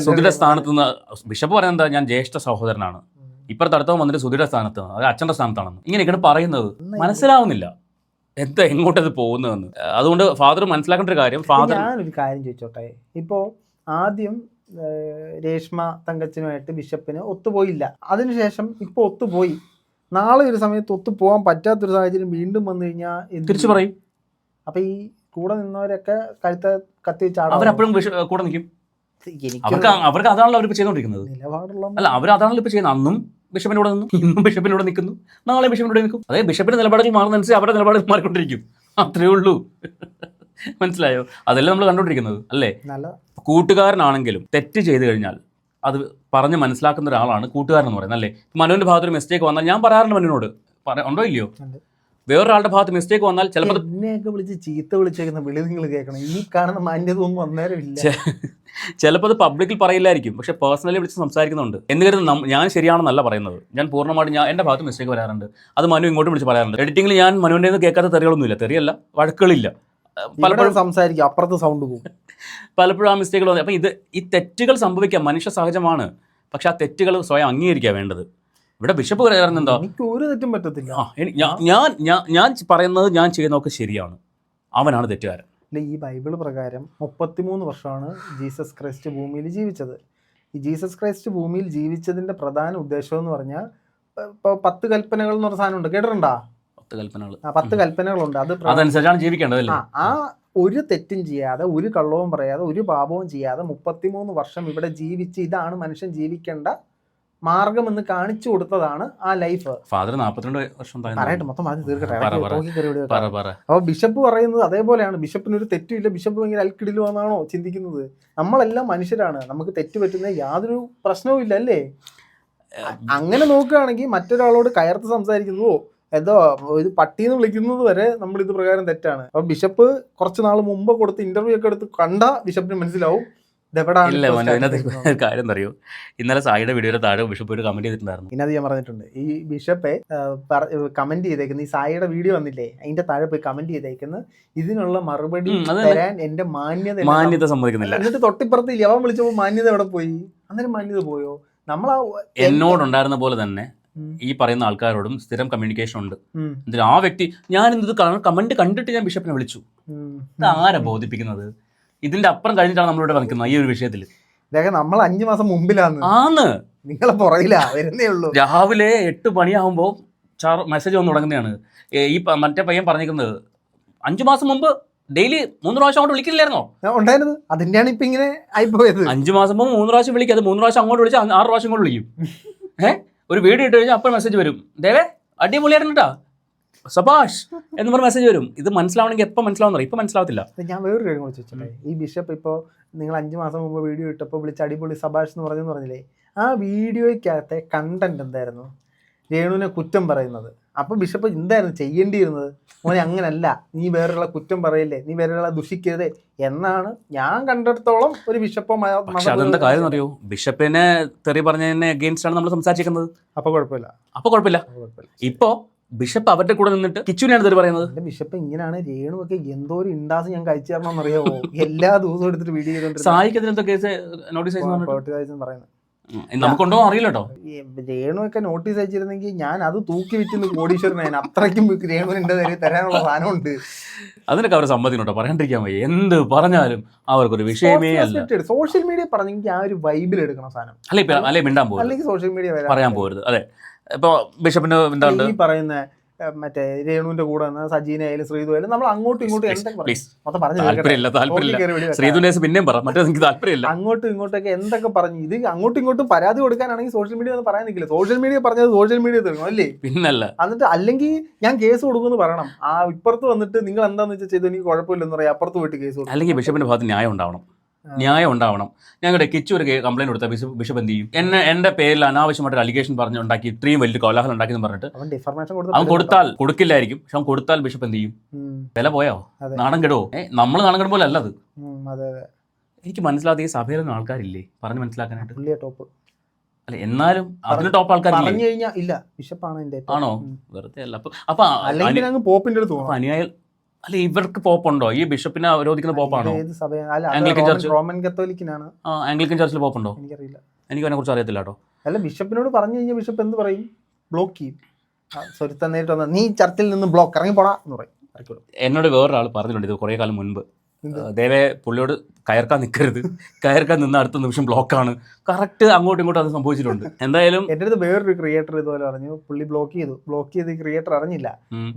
സുധിയുടെ സ്ഥാനത്ത് നിന്ന് ബിഷപ്പ് പറയുന്നത് ഞാൻ ജ്യേഷ്ഠ സഹോദരനാണ്, ഇപ്പുറത്ത് അടുത്തവൻ വന്നിട്ട് സുധിയുടെ സ്ഥാനത്ത്, അത് അച്ഛൻ്റെ സ്ഥാനത്താണെന്ന് ഇങ്ങനെയൊക്കെയാണ് പറയുന്നത്. മനസ്സിലാവുന്നില്ല എന്താ എങ്ങോട്ടത് പോകുന്നതെന്ന്. അതുകൊണ്ട് ഫാദർ മനസ്സിലാക്കേണ്ട ഒരു കാര്യം, ഞാനൊരു കാര്യം ചോദിച്ചോട്ടെ, ഇപ്പോൾ ആദ്യം രേഷ്മ തങ്കച്ചനുമായിട്ട് ബിഷപ്പിന് ഒത്തുപോയില്ല, അതിനുശേഷം ഇപ്പോൾ ഒത്തുപോയി, നാളെ ഒരു സമയത്ത് ഒത്തുപോകാൻ പറ്റാത്തൊരു സാഹചര്യം വീണ്ടും വന്നു കഴിഞ്ഞാൽ തിരിച്ചു പറയും. അപ്പൊ ഈ കൂടെ നിന്നവരൊക്കെ കഴുത്ത കത്തി വെച്ചാണ് അവരപ്പോഴും കൂടെ നിൽക്കും. അവർക്ക് അതാണല്ലോ അവർ ചെയ്തുകൊണ്ടിരിക്കുന്നത്. അല്ല, അവർ അതാണല്ലോ ഇപ്പൊ ചെയ്യുന്നത്. അന്നും ബിഷപ്പിനോട് നിന്നു, ഇന്നും ബിഷപ്പിനോട് നിൽക്കുന്നു, നാളെ ബിഷപ്പിനോട് നിൽക്കും. അതായത് ബിഷപ്പിന്റെ നിലപാടുകൾ മാറുന്നതനുസരിച്ച് അവരുടെ നിലപാടുകൾ മാറിക്കൊണ്ടിരിക്കും. അത്രേ ഉള്ളൂ. മനസ്സിലായോ? അതല്ലേ നമ്മൾ കണ്ടോണ്ടിരിക്കുന്നത് അല്ലേ? കൂട്ടുകാരനാണെങ്കിലും തെറ്റ് ചെയ്തു കഴിഞ്ഞാൽ അത് പറഞ്ഞ് മനസ്സിലാക്കുന്ന ഒരാളാണ് കൂട്ടുകാരൻ എന്ന് പറയുന്നത് അല്ലേ? മനുവിന്റെ ഭാഗത്തൊരു മിസ്റ്റേക്ക് വന്നാൽ ഞാൻ പറയാറുണ്ട് മനുവിനോട്, ഉണ്ടോ ഇല്ലയോ? വേറൊരാളുടെ ഭാഗത്ത് മിസ്റ്റേക്ക് വന്നാൽ ചിലപ്പോൾ എന്നെയൊക്കെ വിളിച്ച് ചീത്ത വിളിച്ചേക്കുന്ന വിളി നിങ്ങൾ കേൾക്കണം. ഈ കാണുന്ന മാന്യത ഒന്നും അന്നേരമില്ല. ചിലപ്പോൾ അത് പബ്ലിക്കിൽ പറയില്ലായിരിക്കും, പക്ഷെ പേഴ്സണലി വിളിച്ച് സംസാരിക്കുന്നുണ്ട്. എന്ന് കരുതും ഞാൻ ശരിയാണെന്നല്ല പറയുന്നത്. ഞാൻ പൂർണ്ണമായിട്ട് എൻ്റെ ഭാഗത്ത് മിസ്റ്റേക്ക് വരാറുണ്ട്, അത് മനു ഇങ്ങോട്ട് വിളിച്ച് പറയാറുണ്ട്. എഡിറ്റിംഗിൽ ഞാൻ മനുവിൻ്റെ നിന്ന് കേൾക്കാത്ത തെറികളൊന്നുമില്ല, തെറിയല്ല വഴക്കുകളില്ല, പലപ്പോഴും സംസാരിക്കും, അപ്പുറത്ത് സൗണ്ട് പോകും, പലപ്പോഴും ആ മിസ്റ്റേക്കുകൾ വന്നു. അപ്പം ഈ തെറ്റുകൾ സംഭവിക്കാം, മനുഷ്യ സഹജമാണ്. പക്ഷെ ആ തെറ്റുകൾ സ്വയം അംഗീകരിക്കുക വേണ്ടത്. ഇവിടെ ബിഷപ്പ് പറയാറുണ്ട് എന്താ, എനിക്ക് ഒരു തെറ്റും പറ്റത്തില്ല, ഞാൻ പറയുന്നത് ഞാൻ ചെയ്യുന്നതൊക്കെ ശരിയാണ്, അവനാണ് തെറ്റുകാരൻ. ഈ ബൈബിൾ പ്രകാരം 33 വർഷമാണ് ജീസസ് ക്രൈസ്റ്റ് ഭൂമിയിൽ ജീവിച്ചത്. ഈ ജീസസ് ക്രൈസ്റ്റ് ഭൂമിയിൽ ജീവിച്ചതിന്റെ പ്രധാന ഉദ്ദേശം എന്ന് പറഞ്ഞാൽ ഇപ്പോൾ 10 കൽപ്പനകൾ എന്ന് പറഞ്ഞ സാധനം ഉണ്ട്, കേട്ടിട്ടുണ്ടോ? 10 കൽപ്പനകളുണ്ട്, അതനുസരിച്ചാണ് ജീവിക്കേണ്ടത്. ആ ഒരു തെറ്റും ചെയ്യാതെ, ഒരു കള്ളവും പറയാതെ, ഒരു പാപവും ചെയ്യാതെ 33 വർഷം ഇവിടെ ജീവിച്ച് ഇതാണ് മനുഷ്യൻ ജീവിക്കേണ്ട മാർഗം എന്ന് കാണിച്ചു കൊടുത്തതാണ് ആ ലൈഫ്. ഫാദർ 42 വർഷം പറയട്ടെ, മൊത്തം ആദ്യം തീർക്കട്ടെ. അപ്പൊ ബിഷപ്പ് പറയുന്നത് അതേപോലെയാണ്. ബിഷപ്പിനൊരു തെറ്റുമില്ല, ബിഷപ്പ് ഭയങ്കര അൽക്കിടിലുവാന്നാണോ ചിന്തിക്കുന്നത്? നമ്മളെല്ലാം മനുഷ്യരാണ്, നമുക്ക് തെറ്റ് പറ്റുന്ന യാതൊരു പ്രശ്നവും ഇല്ല അല്ലേ? അങ്ങനെ നോക്കുകയാണെങ്കിൽ മറ്റൊരാളോട് കയർത്ത് സംസാരിക്കുന്നതോ ഏതോ ഒരു പട്ടീന്ന് വിളിക്കുന്നത് വരെ നമ്മൾ ഇത് പ്രകാരം തെറ്റാണ്. അപ്പൊ ബിഷപ്പ് കുറച്ച് നാൾ മുമ്പ് കൊടുത്ത് ഇന്റർവ്യൂ ഒക്കെ എടുത്ത് കണ്ട ബിഷപ്പിന് മനസ്സിലാവും ഇല്ല. കാര്യം അറിയോ, ഇന്നലെ സായിയുടെ വീഡിയോയുടെ താഴെ ബിഷപ്പ് ഒരു കമന്റ് ചെയ്തിട്ടുണ്ടായിരുന്നു. ഇന്നത് ഞാൻ പറഞ്ഞിട്ടുണ്ട്. ഈ ബിഷപ്പെ കമന്റ് ചെയ്തേക്കുന്ന ഈ സായിയുടെ വീഡിയോ വന്നില്ലേ, അതിന്റെ താഴെ പോയി കമന്റ് ചെയ്തേക്കുന്ന ഇതിനുള്ള മറുപടി തരാൻ എന്റെ മാന്യത സമ്മതിക്കുന്നില്ല. എന്നിട്ട് തൊട്ടിപ്പുറത്ത് അവൻ വിളിച്ചപ്പോൾ മാന്യത എവിടെ പോയി? അന്നേരം മാന്യത പോയോ? എന്നോടുണ്ടായിരുന്ന പോലെ തന്നെ ഈ പറയുന്ന ആൾക്കാരോടും സ്ഥിരം കമ്മ്യൂണിക്കേഷൻ ഉണ്ട്. എന്നിട്ട് ആ വ്യക്തി, ഞാൻ ഇത് കമന്റ് കണ്ടിട്ട് ഞാൻ ബിഷപ്പിനെ വിളിച്ചു, ആരാ ബോധിപ്പിക്കുന്നത്? ഇതിന്റെ അപ്പുറം കഴിഞ്ഞിട്ടാണ് നമ്മളിവിടെ വന്നിക്കുന്നത് ഈ ഒരു വിഷയത്തിൽ. നമ്മൾ 5 മാസം മുമ്പിലാണ്, നിങ്ങളെ പുറകിലാ വരുന്നേ ഉള്ളൂ. രാവിലെ 8 മണിയാകുമ്പോൾ മെസ്സേജ് വന്ന് തുടങ്ങുന്നതാണ്. ഈ മറ്റേ പയ്യൻ പറഞ്ഞിരിക്കുന്നത് 5 മാസം മുമ്പ് ഡെയിലി 3 പ്രാവശ്യം അങ്ങോട്ട് വിളിക്കില്ലായിരുന്നോ? ഉണ്ടായിരുന്നു, അതിന്റെയാണ് ഇപ്പൊ ഇങ്ങനെ ആയിപ്പോയത്. 5 മാസം മുമ്പ് 3 പ്രാവശ്യം വിളിക്കും, അത് 3 പ്രാവശ്യം അങ്ങോട്ട് വിളിച്ചാൽ 6 പ്രാവശ്യം കൊണ്ട് വിളിക്കും. ഒരു വീഡിയോ ഇട്ട് കഴിഞ്ഞാൽ അപ്പോൾ മെസ്സേജ് വരും, ദേവേ അടിപൊളിയായിരുന്നു കേട്ടോ, സബാഷ് എന്ന് പറഞ്ഞ മെസ്സേജ് വരും. ഇത് മനസ്സിലാവണമെങ്കിൽ എപ്പോൾ മനസ്സിലാവുന്ന ഇപ്പം മനസ്സിലാവത്തില്ല. ഞാൻ വേറൊരു കാര്യം കൂടി ചോദിച്ചില്ലേ, ഈ ബിഷപ്പ് ഇപ്പോൾ നിങ്ങൾ 5 മാസം മുമ്പ് വീഡിയോ ഇട്ടപ്പോൾ വിളിച്ച് അടിപൊളി സബാഷ് എന്ന് പറഞ്ഞില്ലേ, ആ വീഡിയോയ്ക്കകത്തെ കണ്ടന്റ് എന്തായിരുന്നു? രേണുവിനെ കുറ്റം പറയുന്നത്. അപ്പോൾ ബിഷപ്പ് എന്തായിരുന്നു ചെയ്യേണ്ടിയിരുന്നത്? മോനെ അങ്ങനല്ല, നീ വേറൊരാളെ കുറ്റം പറയില്ലേ, നീ വേറൊരാളെ ദുഷിക്കരുതേ എന്നാണ് ഞാൻ കണ്ടെടുത്തോളം ഒരു ബിഷപ്പോ. പക്ഷെ അതെന്താ കാര്യം അറിയോ, ബിഷപ്പിനെ തെറി പറഞ്ഞതിനെ അഗെയിൻസ്റ്റ് ആണ് നമ്മൾ സംസാരിക്കുന്നത്. അപ്പൊ കുഴപ്പമില്ല. ഇപ്പോ ബിഷപ്പ് അവരുടെ കൂടെ നിന്നിട്ട് കിച്ചുവിനെയാണ് തെറി പറയുന്നത്. എന്റെ ബിഷപ്പ് ഇങ്ങനെയാണ്, രേണു ഒക്കെ എന്തോ ഒരു ഇണ്ടാസ് ഞാൻ കഴിച്ചു തരണമെന്ന് അറിയാമോ? എല്ലാ ദിവസവും എടുത്തിട്ട് വീഡിയോ ചെയ്തോണ്ട് സായിക്കെതിരെ കേസ് നോട്ടീസ് പറയുന്നത് നമുക്കുണ്ടോ അറിയില്ല കേട്ടോ. രേണു ഒക്കെ നോട്ടീസ് അയച്ചിരുന്നെങ്കിൽ ഞാൻ അത് തൂക്കി വിറ്റ് കോടീശ്വരനാണ്. അത്രയ്ക്കും രേണുവിന്റെ നേരെ തരാനുള്ള സാധനമുണ്ട്. അതിനൊക്കെ അവർ സമ്മതിക്കട്ടോ, പറയാണ്ടിരിക്കാൻ വയ്യ. എന്ത് പറഞ്ഞാലും അവർക്കൊരു വിഷയമേ അല്ല. സോഷ്യൽ മീഡിയ പറഞ്ഞെങ്കിൽ ആ ഒരു വൈബിൽ എടുക്കണം സാധനം, അല്ലെ മിണ്ടാൻ പോകും, അല്ലെങ്കിൽ സോഷ്യൽ മീഡിയ പറയാൻ പോകരുത്. അതെ, ഇപ്പൊ ബിഷപ്പിന്റെ എന്താ ഈ പറയുന്ന മറ്റേ രേണുവിന്റെ കൂടെ സജീന ആയാലും ശ്രീതു ആയാലും നമ്മൾ അങ്ങോട്ടും ഇങ്ങോട്ടും പിന്നെയും പറ, മറ്റേ എനിക്ക് താല്പര്യമില്ല. അങ്ങോട്ടും ഇങ്ങോട്ടൊക്കെ എന്തൊക്കെ പറഞ്ഞു. ഇത് അങ്ങോട്ടും ഇങ്ങോട്ടും പരാതി കൊടുക്കാനാണെങ്കിൽ സോഷ്യൽ മീഡിയ ഒന്നും പറയാൻ നിൽക്കില്ല. സോഷ്യൽ മീഡിയ പറഞ്ഞത് സോഷ്യൽ മീഡിയ തീർക്കണം അല്ലേ? പിന്നല്ല. എന്നിട്ട് അല്ലെങ്കിൽ ഞാൻ കേസ് കൊടുക്കുമെന്ന് പറയണം. ആ ഇപ്പുറത്ത് വന്നിട്ട് നിങ്ങൾ എന്താന്ന് വെച്ചാൽ ചെയ്തു, എനിക്ക് കുഴപ്പമില്ലെന്ന് പറയാം, അപ്പുറത്ത് പോയിട്ട് കേസ് കൊടുക്കും. അല്ലെങ്കിൽ ബിഷപ്പിന്റെ ഭാഗത്ത് ന്യായം ഉണ്ടാവണം. ഞങ്ങളുടെ കിച്ചു ഒരു കംപ്ലൈന്റ് കൊടുത്ത ബിഷപ്പ് എന്ത് ചെയ്യും? എന്റെ പേരിൽ അനാവശ്യമായിട്ട് അലിഗേഷൻ പറഞ്ഞുണ്ടാക്കി, ഇത്രയും വലിയ കോലാഹലം ഉണ്ടാക്കി എന്ന് പറഞ്ഞിട്ട് അവൻ കൊടുക്കില്ലായിരിക്കും. പക്ഷെ അവൻ കൊടുത്താൽ ബിഷപ്പ് എന്ത് ചെയ്യും? വില പോയോ? നാണം കെടുവോ? നമ്മൾ നാണം കെടും പോലെ അല്ലത്. എനിക്ക് മനസ്സിലാത്ത ഈ സഭയിലൊന്നും ആൾക്കാരില്ലേ പറഞ്ഞ് മനസ്സിലാക്കാനായിട്ട്? അല്ല, എന്നാലും അതിന് ടോപ്പ് ആൾക്കാരില്ല. ആണോ? വെറുതെ അല്ല. അപ്പൊ പോപ്പിന്റെ അടുത്ത് അനുയായി അല്ല, ഇവർക്ക് പോപ്പുണ്ടോ? ഈ ബിഷപ്പിനെ അവരോധിക്കുന്ന പോപ്പാണോ? ആംഗ്ലിക്കൻ ചർച്ച്, റോമൻ കത്തോലിക്കനാണ്. ആംഗ്ലിക്കൻ ചർച്ചിൽ പോപ്പുണ്ടോ? എനിക്കറിയില്ല, എനിക്ക് അതിനെ കുറിച്ച് അറിയത്തില്ല കേട്ടോ. അല്ല, ബിഷപ്പിനോട് പറഞ്ഞു കഴിഞ്ഞാൽ ബിഷപ്പ് എന്ത് പറയും? ബ്ലോക്ക് ചെയ്യും. സ്വരുത്തം നേരിട്ട് വന്നാൽ നീ ചർച്ചിൽ നിന്ന് ബ്ലോക്ക് ഇറങ്ങി പോടാ എന്ന് പറയും. എന്നോട് വേറൊരാൾ പറഞ്ഞിട്ടുണ്ട് ഇത് കുറേ കാലം മുൻപ്. ദേവേ പുള്ളിയോട് കയർക്കാൻ നിൽക്കരുത്, കയർക്കാൻ നിന്ന് അടുത്ത നിമിഷം ബ്ലോക്കാണ്. കറക്റ്റ് അങ്ങോട്ടും ഇങ്ങോട്ടും അത് സംഭവിച്ചിട്ടുണ്ട്. എന്തായാലും എൻ്റെ അടുത്ത് വേറൊരു ക്രിയേറ്റർ ഇതുപോലെ പറഞ്ഞു, പുള്ളി ബ്ലോക്ക് ചെയ്ത് ക്രിയേറ്റർ അറിഞ്ഞില്ല.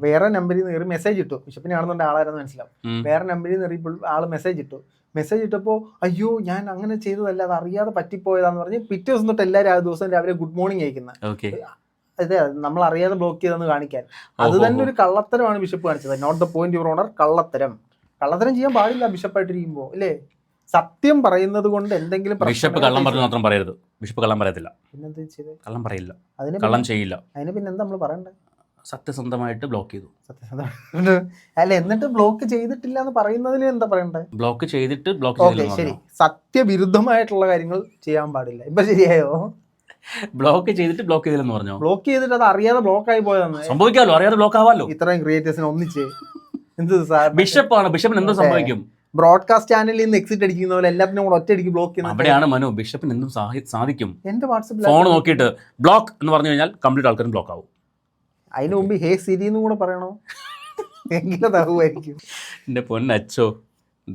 വേറെ നമ്പറിൽ നിന്ന് കയറി മെസ്സേജ് ഇട്ടു. ബിഷപ്പിനാണെന്നുണ്ട് ആളായിരുന്നു മനസ്സിലാവും. വേറെ നമ്പറിൽ നിന്ന് കയറി ആള് മെസ്സേജ് ഇട്ടപ്പോൾ അയ്യോ ഞാൻ അങ്ങനെ ചെയ്തതല്ല, അത് അറിയാതെ പറ്റിപ്പോയതാന്ന് പറഞ്ഞ് പിറ്റേ ദിവസം തൊട്ട് എല്ലാവരും ആ ദിവസം രാവിലെ ഗുഡ് മോർണിംഗ് അയക്കുന്നത്. അതെ, നമ്മൾ അറിയാതെ ബ്ലോക്ക് ചെയ്തെന്ന് കാണിക്കാൻ. അത് തന്നെ ഒരു കള്ളത്തരമാണ് ബിഷപ്പ് കാണിച്ചത്. Not the point your honour. കള്ളത്തരം ചെയ്യാൻ പാടില്ല ബിഷപ്പായിട്ടിരിക്കുമ്പോ, അല്ലേ? സത്യം പറയുന്നത് കൊണ്ട് എന്തെങ്കിലും ബിഷപ്പ് കള്ളം പറഞ്ഞു മാത്രം പറയരുത്. ബിഷപ്പ് കള്ളം പറയത്തില്ല, കള്ളം പറയില്ല, കള്ളം ചെയ്യില്ല. അതിന് പിന്നെ എന്താ നമ്മൾ പറയണ്ടേ? സത്യസന്ധമായിട്ട് ബ്ലോക്ക് ചെയ്തു. അല്ല, എന്നിട്ട് ബ്ലോക്ക് ചെയ്തിട്ടില്ല എന്ന് പറയുന്നതിൽ എന്താ പറയണ്ടേ? ബ്ലോക്ക് ചെയ്തിട്ട് ബ്ലോക്ക് ശരി, സത്യവിരുദ്ധമായിട്ടുള്ള കാര്യങ്ങൾ ചെയ്യാൻ പാടില്ല. ഇപ്പൊ ശരിയായോ? ബ്ലോക്ക് ചെയ്തിട്ട് ബ്ലോക്ക് ചെയ്തില്ലെന്ന് പറഞ്ഞോ? ബ്ലോക്ക് ചെയ്തിട്ട് അത് അറിയാതെ ബ്ലോക്ക് ആയി പോയതാണ്. സംഭവിക്കാമല്ലോ, അറിയാതെ ബ്ലോക്ക് ആവാമല്ലോ. ഇത്രയും ക്രിയേറ്റേഴ്സിനെ ഒന്നിച്ച് ബിഷപ്പാണ്, ബിഷപ്പിന് എന്തോ സംഭവിക്കും? ബ്രോഡ്കാസ്റ്റ് ചാനലിൽ നിന്ന് എക്സിറ്റ് അടിക്കുന്ന പോലെ എല്ലാത്തിനും കൂടെ ഒറ്റയടിക്ക് ബ്ലോക്ക് ചെയ്യുന്നത്. അവിടെയാണ് മനു, ബിഷപ്പിന് എന്തും സാധിക്കും. എന്റെ വാട്സ്ആപ്പ് ഫോൺ നോക്കിയിട്ട് ബ്ലോക്ക് എന്ന് പറഞ്ഞു കഴിഞ്ഞാൽ കംപ്ലീറ്റ് ആൾക്കാരും ബ്ലോക്ക് ആവും. അതിന് മുമ്പ് ഹേ സിരി എന്നും കൂടെ പറയണോ? എങ്കിലും അതാവുമായിരിക്കും. എന്റെ പൊന്നച്ചോ,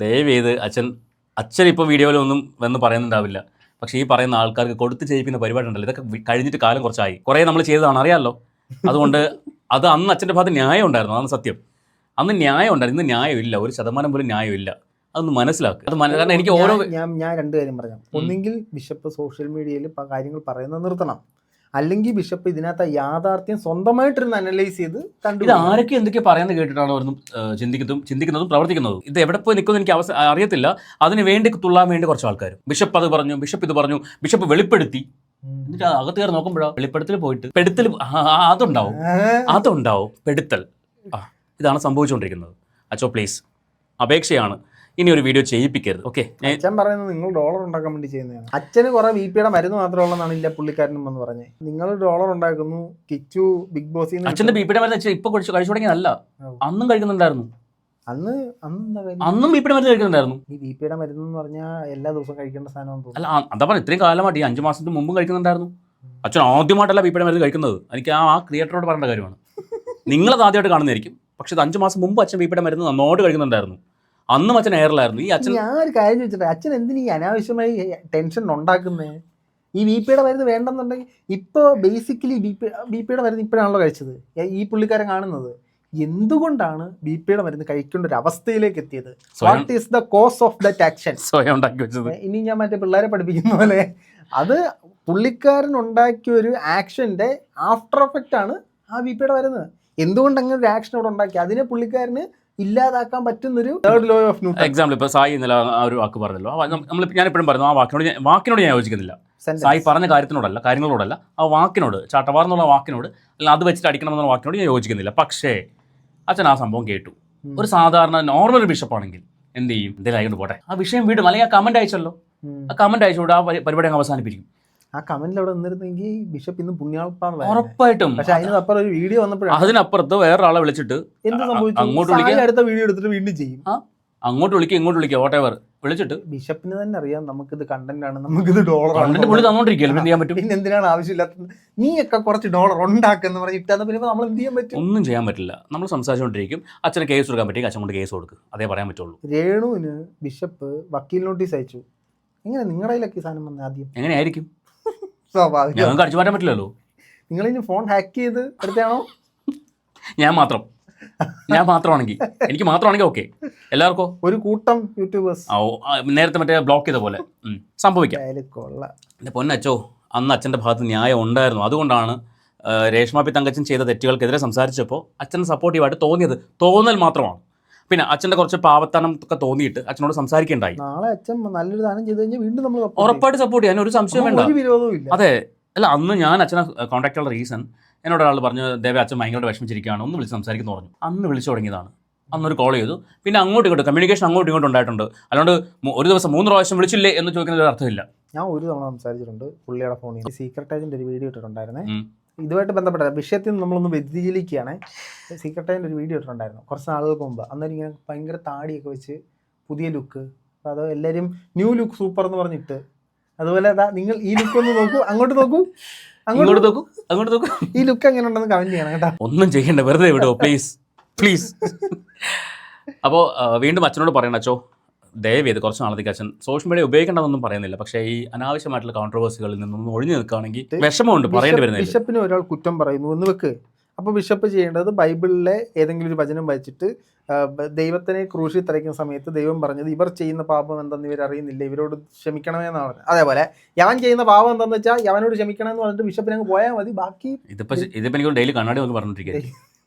ദയവേത് അച്ഛൻ ഇപ്പോൾ വീഡിയോയിലൊന്നും വന്ന് പറയുന്നുണ്ടാവില്ല. പക്ഷേ ഈ പറയുന്ന ആൾക്കാർക്ക് കൊടുത്ത് ചെയ്യിക്കുന്ന പരിപാടി ഉണ്ടല്ലോ, ഇതൊക്കെ കഴിഞ്ഞിട്ട് കാലം കുറച്ചായി. കുറേ നമ്മൾ ചെയ്തതാണ്, അറിയാമല്ലോ. അതുകൊണ്ട് അത് അന്ന് അച്ഛൻ്റെ ഭാഗത്ത് ന്യായം ഉണ്ടായിരുന്നു, അതാണ് സത്യം. അന്ന് ന്യായം ഉണ്ടായിരുന്നു, ഇന്ന് ന്യായമില്ല. 1% പോലും ന്യായമില്ല. അതൊന്ന് മനസ്സിലാക്കുക. അത് കാരണം എനിക്ക് ഓരോ ഞാൻ രണ്ട് കാര്യം പറയാം. ഒന്നെങ്കിൽ ബിഷപ്പ് സോഷ്യൽ മീഡിയയിൽ കാര്യങ്ങൾ പറയുന്നത് നിർത്തണം, അല്ലെങ്കിൽ ബിഷപ്പ് ഇതിനകത്ത് യാഥാർത്ഥ്യം സ്വന്തമായിട്ടിരുന്ന് അനലൈസ് ചെയ്ത് കണ്ടു. ഇത് ആരൊക്കെ എന്തൊക്കെ പറയാന്ന് കേട്ടിട്ടാണ് അവരൊന്നും ചിന്തിക്കുന്നതും പ്രവർത്തിക്കുന്നതും. ഇത് എവിടെ പോയി നിൽക്കുമെന്ന് എനിക്ക് അറിയത്തില്ല. അതിന് വേണ്ടി തുള്ളാൻ വേണ്ടി കുറച്ച് ആൾക്കാരും ബിഷപ്പ് അത് പറഞ്ഞു, ബിഷപ്പ് ഇത് പറഞ്ഞു, ബിഷപ്പ് വെളിപ്പെടുത്തി. എന്നിട്ട് അകത്ത് കയറി നോക്കുമ്പോഴോ വെളിപ്പെടുത്തൽ പോയിട്ട് പെടുത്തൽ അതുണ്ടാവും പെടുത്തൽ. ഇതാണ് സംഭവിച്ചുകൊണ്ടിരിക്കുന്നത്. അച്ചോ പ്ലീസ്, അപേക്ഷയാണ്, ഇനി ഒരു വീഡിയോ ചെയ്യിപ്പിക്കരുത്. ഓക്കെ, അച്ഛൻ പറയുന്നത് നിങ്ങൾ ഡോളർ ഉണ്ടാക്കാൻ വേണ്ടി ചെയ്യുന്നതാണ്. അച്ഛന് കുറെ VP-യുടെ മരുന്ന് മാത്രമുള്ളതാണ് ഇല്ല പുള്ളിക്കാരനും എന്ന് പറഞ്ഞേ. നിങ്ങൾ ഡോളർ ഉണ്ടാക്കുന്നു. കിച്ചു ബിഗ് ബോസ് അച്ഛന്റെ VP-യുടെ മരുന്ന് ഇപ്പൊ കഴിച്ചു തുടങ്ങിയതല്ല, അന്നും കഴിക്കുന്നുണ്ടായിരുന്നു. അന്നും VP-യുടെ മരുന്ന് കഴിക്കുന്നുണ്ടായിരുന്നു. ഈ VP-യുടെ മരുന്ന് എന്ന് പറഞ്ഞാൽ എല്ലാ ദിവസവും കഴിക്കേണ്ട സാധനം അല്ല, അതാ പറഞ്ഞ ഇത്രയും കാലമായിട്ട് ഈ 5 മാസത്തിന് മുമ്പും കഴിക്കുന്നുണ്ടായിരുന്നു. അച്ഛൻ ആദ്യമായിട്ടല്ല VP-യുടെ മരുന്ന് കഴിക്കുന്നത്. എനിക്ക് ആ ക്രിയേറ്ററോട് പറയേണ്ട കാര്യമാണ്. നിങ്ങളത് ആദ്യമായിട്ട് കാണുന്നതായിരിക്കും. പക്ഷെ 5 മാസം മുമ്പ് അച്ഛൻ VP-യുടെ മരുന്ന് നന്നോട്ട് കഴിക്കുന്നുണ്ടായിരുന്നു. അന്നും അച്ഛൻ എയറിലായിരുന്നു. ഈ അച്ഛൻ ഞാൻ ഒരു കാര്യം ചോദിച്ചിട്ട്, അച്ഛൻ എന്തിനു ഈ അനാവശ്യമായി ടെൻഷൻ ഉണ്ടാക്കുന്നേ? ഈ VP-യുടെ മരുന്ന് വേണ്ടെന്നുണ്ടെങ്കിൽ ഇപ്പോൾ ബേസിക്കലി VP-യുടെ മരുന്ന് ഇപ്പോഴാണല്ലോ കഴിച്ചത് ഈ പുള്ളിക്കാരൻ കാണുന്നത്. എന്തുകൊണ്ടാണ് VP-യുടെ മരുന്ന് കഴിക്കേണ്ട ഒരു അവസ്ഥയിലേക്ക് എത്തിയത്? What is the cause of that action? സ്വയം ഉണ്ടാക്കി വെച്ചത്. ഇനി ഞാൻ മറ്റേ പിള്ളേരെ പഠിപ്പിക്കുന്ന പോലെ അത് പുള്ളിക്കാരൻ ഉണ്ടാക്കിയ ഒരു ആക്ഷന്റെ ആഫ്റ്റർ എഫക്റ്റ് ആണ് ആ VP-യുടെ മരുന്ന്. എന്തുകൊണ്ട് അങ്ങനെ ഒരു ആക്ഷൻ അവിടെ ഉണ്ടാക്കി അതിനെ പുള്ളിക്കാരന് ഇല്ലാതാക്കാൻ പറ്റുന്നൊരു third law of newton. Example ഇപ്പോൾ സായി ഇന്നലെ ആ ഒരു വാക്ക് പറഞ്ഞല്ലോ, ഞാനിപ്പോഴും പറയുന്നു ആ വാക്കിനോട് ഞാൻ യോജിക്കുന്നില്ല. സായി പറഞ്ഞ കാര്യങ്ങളോടല്ല, ആ വാക്കിനോട്, ചാട്ടവാർ എന്നുള്ള വാക്കിനോട്, അല്ല അത് വെച്ചിട്ട് അടിക്കണം എന്നുള്ള വാക്കിനോട് ഞാൻ യോജിക്കുന്നില്ല. പക്ഷേ അച്ഛൻ ആ സംഭവം കേട്ടു. ഒരു സാധാരണ നോർമൽ ഒരു ബിഷപ്പാണെങ്കിൽ എന്ത് ചെയ്യും? എന്തെങ്കിലും ആയിക്കൊണ്ട് പോട്ടെ, ആ വിഷയം വീടും, അല്ലെങ്കിൽ ആ കമന്റ് അയച്ചല്ലോ, ആ കമന്റ് അയച്ചുകൊണ്ട് ആ പരിപാടി അങ്ങ് അവസാനിപ്പിക്കും. ആ കമന്റിൽ അവിടെ നിന്നിരുന്നെങ്കിൽ ബിഷപ്പ് ഇന്ന് പുണ്യാളപ്പാണ് ഉറപ്പായിട്ടും. പക്ഷെ അതിനപ്പുറം ഒരു വീഡിയോ വന്നപ്പോഴാണ് അതിനപ്പുറത്ത് വേറൊരാളെ വിളിച്ചിട്ട് എന്ത് സംഭവിച്ചു? അങ്ങോട്ട് വിളിക്കുക, അടുത്ത വീഡിയോ എടുത്തിട്ട് വീണ്ടും ചെയ്യും. അങ്ങോട്ട് വിളിക്കുക ഇങ്ങോട്ട് വിളിക്കുക, വോട്ടെവർ വിളിച്ചിട്ട്. ബിഷപ്പിന് തന്നെ അറിയാം നമുക്കിത് കണ്ടന്റ് ആണ്, നമുക്കിത് ഡോളർ പുള്ളി തന്നോണ്ടിരിക്കുകയല്ലോ, എന്ത് ചെയ്യാൻ പറ്റും? പിന്നെ എന്തിനാണ് ആവശ്യമില്ലാത്തത്? നീയൊക്കെ കുറച്ച് ഡോളർ ഉണ്ടാക്കുന്ന പറഞ്ഞിട്ടാന്ന് പിന്നെ നമ്മൾ എന്ത് ചെയ്യാൻ പറ്റും? ഒന്നും ചെയ്യാൻ പറ്റില്ല. നമ്മൾ സംസാരിച്ചുകൊണ്ടിരിക്കും. അച്ഛന് കേസ് കൊടുക്കാൻ പറ്റും, അച്ഛൻ കൊണ്ട് കേസ് കൊടുക്കും, അതേ പറയാൻ പറ്റുള്ളൂ. രേണുവിന് ബിഷപ്പ് വക്കീൽ നോട്ടീസ് അയച്ചു. എങ്ങനെ നിങ്ങളുടെ കയ്യിലൊക്കെ സാധനം വന്ന ആദ്യം? എങ്ങനെയായിരിക്കും? സ്വാഭാവികം. ഞങ്ങൾക്ക് അടിച്ചു മാറ്റാൻ പറ്റില്ലല്ലോ. നിങ്ങളിനി ഫോൺ ഹാക്ക് ചെയ്ത് എടുത്താണോ? ഞാൻ മാത്രമാണെങ്കിൽ എനിക്ക് മാത്രമാണെങ്കിൽ ഓക്കെ, എല്ലാവർക്കോ ഒരു കൂട്ടം യൂട്യൂബേഴ്സ് നേരത്തെ മറ്റേ ബ്ലോക്ക് ചെയ്ത പോലെ സംഭവിക്കാം. എൻ്റെ പൊന്നച്ചോ, അന്ന് അച്ഛൻ്റെ ഭാഗത്ത് ന്യായം ഉണ്ടായിരുന്നു. അതുകൊണ്ടാണ് രേഷ്മ പി തങ്കച്ചൻ ചെയ്ത തെറ്റുകൾക്കെതിരെ സംസാരിച്ചപ്പോൾ അച്ഛൻ സപ്പോർട്ടീവായിട്ട് തോന്നൽ മാത്രമാണ്. പിന്നെ അച്ഛൻ്റെ കുറച്ച് പാവത്തനം ഒക്കെ തോന്നിയിട്ട് അച്ഛനോട് സംസാരിക്കേണ്ടായി. നാളെ അച്ഛൻ നല്ലൊരു ദാനം ചെയ്ത് കഴിഞ്ഞാൽ വീണ്ടും നമ്മൾ ഉറപ്പായിട്ട് സപ്പോർട്ട് ചെയ്യാൻ ഒരു സംശയം വേണ്ട. ഒരു വിരോധവും ഇല്ല. അതെ, അല്ല അന്ന് ഞാൻ അച്ഛനെ കോൺടാക്ട് ചെയ്യാനുള്ള റീസൺ, എന്നോട് ഒരാൾ പറഞ്ഞു ദേവ അച്ഛൻ ഭയങ്കര വിഷമിച്ചിരിക്കുകയാണ്, ഒന്ന് വിളിച്ച് സംസാരിക്കുന്നു പറഞ്ഞു. അന്ന് വിളിച്ചു തുടങ്ങിയതാണ്. അന്നൊരു കോൾ ചെയ്തു. പിന്നെ അങ്ങോട്ടും ഇങ്ങോട്ടും കമ്മ്യൂണിക്കേഷൻ അങ്ങോട്ടും ഇങ്ങോട്ടും ഉണ്ടായിട്ടുണ്ട്. അല്ലാണ്ട് ഒരു ദിവസം 3 പ്രാവശ്യം വിളിച്ചില്ലേ എന്ന് ചോദിക്കുന്നതിൽ അർത്ഥമില്ല. ഞാൻ ഒരു തവണ സംസാരിച്ചിട്ടുണ്ട് പുള്ളിയുടെ ഫോണിൽ. സീക്രട്ട് ഏജന്റ് ഒരു വീഡിയോ ഇട്ടിട്ടുണ്ടായിരുന്നേ, ഇതുമായിട്ട് ബന്ധപ്പെട്ട വിഷയത്തിൽ നിന്ന് നമ്മളൊന്ന് വ്യതിചലിക്കുകയാണ്. സീക്രട്ട് ഏജന്റ് ഒരു വീഡിയോ ഇട്ടിട്ടുണ്ടായിരുന്നു കുറച്ച് നാളുകൾക്ക് മുമ്പ്. അന്നേരം ഇങ്ങനെ ഭയങ്കര താടിയൊക്കെ വെച്ച് പുതിയ ലുക്ക്, അത് എല്ലാവരും ന്യൂ ലുക്ക് സൂപ്പർ എന്ന് പറഞ്ഞിട്ട്, അതുപോലെ നിങ്ങൾ ഈ ലുക്ക് ഒന്ന് നോക്കൂ, അങ്ങോട്ട് നോക്കൂ, അങ്ങോട്ട് നോക്കൂ, ഈ ലുക്ക് എങ്ങനെ ഉണ്ടെന്ന് കമന്റ് ചെയ്യണം കേട്ടോ. ഒന്നും ചെയ്യണ്ട, വെറുതെ വിടുവോ പ്ലീസ്. അപ്പോൾ വീണ്ടും അച്ഛനോട് പറയണം, അച്ഛോ ദയവ് ചെയ്ത് കുറച്ച് നാളത്തേക്ക് അച്ഛൻ സോഷ്യൽ മീഡിയ ഉപയോഗിക്കേണ്ടതൊന്നും പറയുന്നില്ല, പക്ഷേ ഈ അനാവശ്യമായിട്ടുള്ള കോൺട്രവേഴ്സികളിൽ നിന്നൊന്നും ഒഴിഞ്ഞു നിൽക്കുകയാണെങ്കിൽ വിഷമമുണ്ട്, പറയേണ്ടി വരുന്നില്ല. ബിഷപ്പിന് ഒരാൾ കുറ്റം പറയുന്നു എന്ന് വെക്ക്, അപ്പോൾ ബിഷപ്പ് ചെയ്യേണ്ടത് ബൈബിളിലെ ഏതെങ്കിലും ഒരു വചനം വായിച്ചിട്ട് ദൈവത്തിനെ ക്രൂശിൽ തറയ്ക്കുന്ന സമയത്ത് ദൈവം പറഞ്ഞത് ഇവർ ചെയ്യുന്ന പാപം എന്തെന്ന് ഇവർ അറിയുന്നില്ല, ഇവരോട് ക്ഷമിക്കണമെന്നാണ് പറഞ്ഞത്. അതേപോലെ യവൻ ചെയ്യുന്ന പാപം എന്താണെന്ന് വെച്ചാൽ യവനോട് ക്ഷമിക്കണമെന്ന് പറഞ്ഞിട്ട് ബിഷപ്പിനെ അങ്ങ് പോയാൽ മതി. ബാക്കി ഇതിപ്പോ എനിക്ക് ഡെയിലി കണ്ണാടി നോക്കി പറഞ്ഞിരിക്കുക,